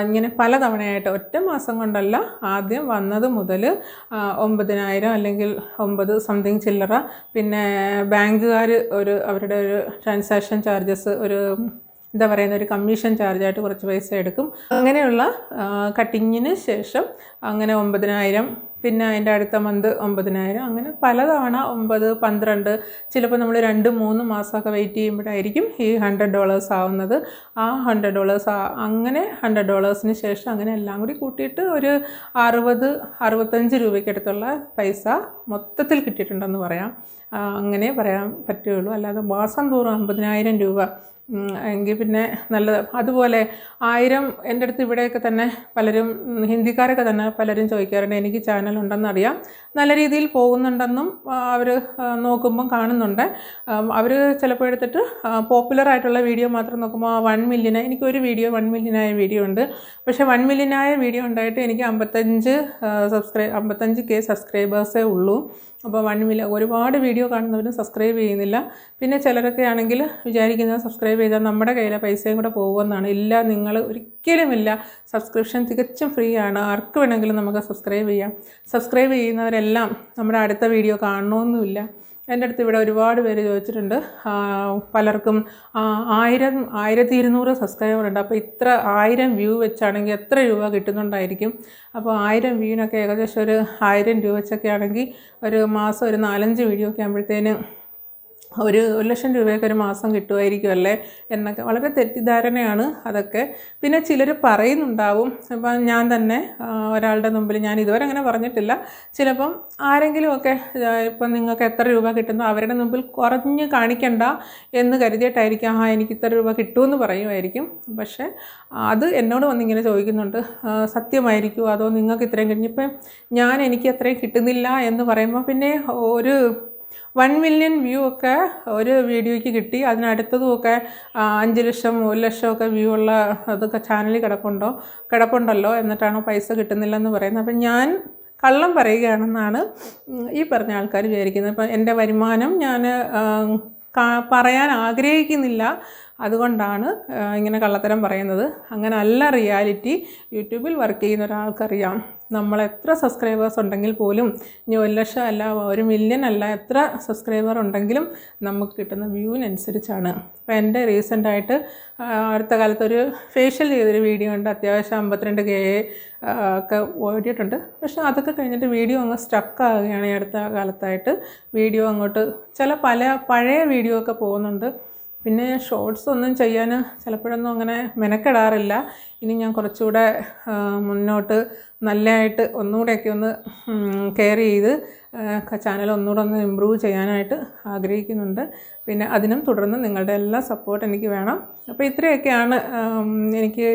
ഇങ്ങനെ പല തവണയായിട്ട്, ഒറ്റ മാസം കൊണ്ടല്ല, ആദ്യം വന്നത് മുതൽ 9,000 അല്ലെങ്കിൽ 9 സംതിങ് ചില്ലറ, പിന്നെ ബാങ്കുകാർ അവരുടെ ഒരു ട്രാൻസാക്ഷൻ ചാർജസ്, എന്താ പറയുന്ന ഒരു കമ്മീഷൻ ചാർജായിട്ട് കുറച്ച് പൈസ എടുക്കും. അങ്ങനെയുള്ള കട്ടിങ്ങിന് ശേഷം അങ്ങനെ 9,000, പിന്നെ അതിൻ്റെ അടുത്ത മന്ത് 9,000, അങ്ങനെ പലതവണ 9, 12, ചിലപ്പോൾ നമ്മൾ 2-3 മാസമൊക്കെ വെയിറ്റ് ചെയ്യുമ്പോഴായിരിക്കും ഈ $100 ആവുന്നത്. ആ $100 അങ്ങനെ $100 ശേഷം അങ്ങനെ എല്ലാം കൂടി കൂട്ടിയിട്ട് ഒരു 60-65 രൂപയ്ക്കടുത്തുള്ള പൈസ മൊത്തത്തിൽ കിട്ടിയിട്ടുണ്ടെന്ന് പറയാം. അങ്ങനെ പറയാൻ പറ്റുകയുള്ളൂ. അല്ലാതെ മാസം തോറും 50,000 രൂപ എങ്കിൽ പിന്നെ നല്ലത്. അതുപോലെ 1000, എൻ്റെ അടുത്ത് ഇവിടെയൊക്കെ തന്നെ പലരും, ഹിന്ദിക്കാരൊക്കെ തന്നെ പലരും ചോദിക്കാറുണ്ട്, എനിക്ക് ചാനലുണ്ടെന്നറിയാം, നല്ല രീതിയിൽ പോകുന്നുണ്ടെന്നും അവർ നോക്കുമ്പം കാണുന്നുണ്ട്. അവർ ചിലപ്പോൾ എടുത്തിട്ട് പോപ്പുലറായിട്ടുള്ള വീഡിയോ മാത്രം നോക്കുമ്പോൾ 1 മില്യൺ, എനിക്കൊരു വീഡിയോ 1 മില്യനായ വീഡിയോ ഉണ്ട്. പക്ഷേ 1 മില്യനായ വീഡിയോ ഉണ്ടായിട്ട് എനിക്ക് 55K സബ്സ്ക്രൈബേഴ്സേ ഉള്ളൂ. അപ്പോൾ 1 മില്യൺ, ഒരുപാട് വീഡിയോ കാണുന്നവരും സബ്സ്ക്രൈബ് ചെയ്യുന്നില്ല. പിന്നെ ചിലരൊക്കെ ആണെങ്കിൽ വിചാരിക്കുന്നത് സബ്സ്ക്രൈബ് ചെയ്താൽ നമ്മുടെ കയ്യിലെ പൈസയും കൂടെ പോകുമെന്നാണ്. ഇല്ല, നിങ്ങൾ ഒരിക്കലുമില്ല. സബ്സ്ക്രിപ്ഷൻ തികച്ചും ഫ്രീ ആണ്. ആർക്ക് വേണമെങ്കിലും നമുക്ക് സബ്സ്ക്രൈബ് ചെയ്യാം. സബ്സ്ക്രൈബ് ചെയ്യുന്നവരെല്ലാം നമ്മുടെ അടുത്ത വീഡിയോ കാണണമെന്നുമില്ല. എൻ്റെ അടുത്ത് ഇവിടെ ഒരുപാട് പേര് ചോദിച്ചിട്ടുണ്ട്, പലർക്കും 1200 സബ്സ്ക്രൈബർ ഉണ്ട്. അപ്പോൾ ഇത്ര 1000 വ്യൂ വെച്ചാണെങ്കിൽ എത്ര രൂപ കിട്ടുന്നുണ്ടായിരിക്കും? അപ്പോൾ 1000 വ്യൂവിനൊക്കെ ഏകദേശം ഒരു 1000 രൂപ വെച്ചൊക്കെ ആണെങ്കിൽ ഒരു മാസം ഒരു 4-5 വീഡിയോ ഒക്കെ ആകുമ്പോഴത്തേന് ഒരു 1,00,000 രൂപയൊക്കെ ഒരു മാസം കിട്ടുമായിരിക്കും അല്ലേ എന്നൊക്കെ വളരെ തെറ്റിദ്ധാരണയാണ് അതൊക്കെ. പിന്നെ ചിലർ പറയുന്നുണ്ടാവും, ഇപ്പം ഞാൻ തന്നെ ഒരാളുടെ മുമ്പിൽ, ഞാൻ ഇതുവരെ അങ്ങനെ പറഞ്ഞിട്ടില്ല, ചിലപ്പം ആരെങ്കിലുമൊക്കെ ഇപ്പം നിങ്ങൾക്ക് എത്ര രൂപ കിട്ടുന്നു അവരുടെ മുമ്പിൽ കുറഞ്ഞ് കാണിക്കണ്ട എന്ന് കരുതിയിട്ടായിരിക്കും എനിക്ക് ഇത്ര രൂപ കിട്ടുമെന്ന് പറയുമായിരിക്കും. പക്ഷേ അത് എന്നോട് വന്നിങ്ങനെ ചോദിക്കുന്നുണ്ട്, സത്യമായിരിക്കുമോ അതോ നിങ്ങൾക്ക് ഇത്രയും കഴിഞ്ഞിപ്പം എനിക്ക് അത്രയും കിട്ടുന്നില്ല എന്ന് പറയുമ്പോൾ പിന്നെ ഒരു 1 മില്യൺ വ്യൂ ഒക്കെ ഒരു വീഡിയോയ്ക്ക് കിട്ടി, അതിനടുത്തതുമൊക്കെ 5 ലക്ഷം 1 ലക്ഷമൊക്കെ വ്യൂ ഉള്ള അതൊക്കെ ചാനലിൽ കിടപ്പുണ്ടല്ലോ, എന്നിട്ടാണോ പൈസ കിട്ടുന്നില്ലെന്ന് പറയുന്നത്. അപ്പം ഞാൻ കള്ളം പറയുകയാണെന്നാണ് ഈ പറഞ്ഞ ആൾക്കാർ വിചാരിക്കുന്നത്. ഇപ്പം എൻ്റെ വരുമാനം ഞാൻ പറയാൻ ആഗ്രഹിക്കുന്നില്ല, അതുകൊണ്ടാണ് ഇങ്ങനെ കള്ളത്തരം പറയുന്നത്. അങ്ങനെ അല്ല റിയാലിറ്റി. യൂട്യൂബിൽ വർക്ക് ചെയ്യുന്ന ഒരാൾക്കറിയാം, നമ്മൾ എത്ര സബ്സ്ക്രൈബേഴ്സ് ഉണ്ടെങ്കിൽ പോലും, ഇനി 1 ലക്ഷം അല്ല 1 മില്യൺ അല്ല, എത്ര സബ്സ്ക്രൈബർ ഉണ്ടെങ്കിലും നമുക്ക് കിട്ടുന്ന വ്യൂവിനനുസരിച്ചാണ്. അപ്പോൾ എൻ്റെ റീസെൻ്റായിട്ട് അടുത്ത കാലത്ത് ഒരു ഫേഷ്യൽ ചെയ്തൊരു വീഡിയോ ഉണ്ട്, അത്യാവശ്യം 52K ഒക്കെ ഓടിയിട്ടുണ്ട്. പക്ഷേ അതൊക്കെ കഴിഞ്ഞിട്ട് വീഡിയോ അങ്ങ് സ്റ്റക്കാവുകയാണ്. ഈ അടുത്ത കാലത്തായിട്ട് വീഡിയോ അങ്ങോട്ട് പഴയ വീഡിയോ ഒക്കെ പോകുന്നുണ്ട്. പിന്നെ ഷോർട്സ് ഒന്നും ചെയ്യാൻ ചിലപ്പോഴൊന്നും അങ്ങനെ മെനക്കെടാറില്ല. ഇനി ഞാൻ കുറച്ചുകൂടെ മുന്നോട്ട് നല്ലതായിട്ട് ഒന്നുകൂടെയൊക്കെ ഒന്ന് കെയർ ചെയ്ത് ചാനൽ ഒന്നുകൂടെ ഒന്ന് ഇമ്പ്രൂവ് ചെയ്യാനായിട്ട് ആഗ്രഹിക്കുന്നുണ്ട്. പിന്നെ അതിനും തുടർന്ന് നിങ്ങളുടെ എല്ലാ സപ്പോർട്ട് എനിക്ക് വേണം. അപ്പോൾ ഇത്രയൊക്കെയാണ് എനിക്ക്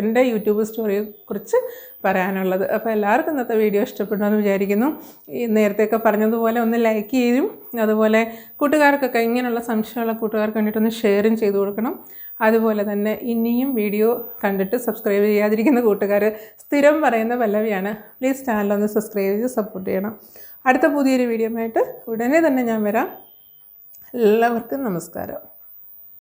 എൻ്റെ യൂട്യൂബ് സ്റ്റോറിയെക്കുറിച്ച് പറയാനുള്ളത്. അപ്പോൾ എല്ലാവർക്കും ഇന്നത്തെ വീഡിയോ ഇഷ്ടപ്പെടുമെന്ന് വിചാരിക്കുന്നു. ഈ നേരത്തെയൊക്കെ പറഞ്ഞതുപോലെ ഒന്ന് ലൈക്ക് ചെയ്യും, അതുപോലെ കൂട്ടുകാർക്കൊക്കെ, ഇങ്ങനെയുള്ള സംശയമുള്ള കൂട്ടുകാർക്ക് വേണ്ടിയിട്ടൊന്ന് ഷെയറും ചെയ്ത് കൊടുക്കണം. അതുപോലെ തന്നെ ഇനിയും വീഡിയോ കണ്ടിട്ട് സബ്സ്ക്രൈബ് ചെയ്യാതിരിക്കുന്ന കൂട്ടുകാർ സ്ഥിരം പറയുന്ന പല്ലവിയാണ്, പ്ലീസ് ചാനലൊന്ന് സബ്സ്ക്രൈബ് ചെയ്ത് സപ്പോർട്ട് ചെയ്യണം. അടുത്ത പുതിയൊരു വീഡിയോ ആയിട്ട് ഉടനെ തന്നെ ഞാൻ വരാം. എല്ലാവർക്കും നമസ്കാരം.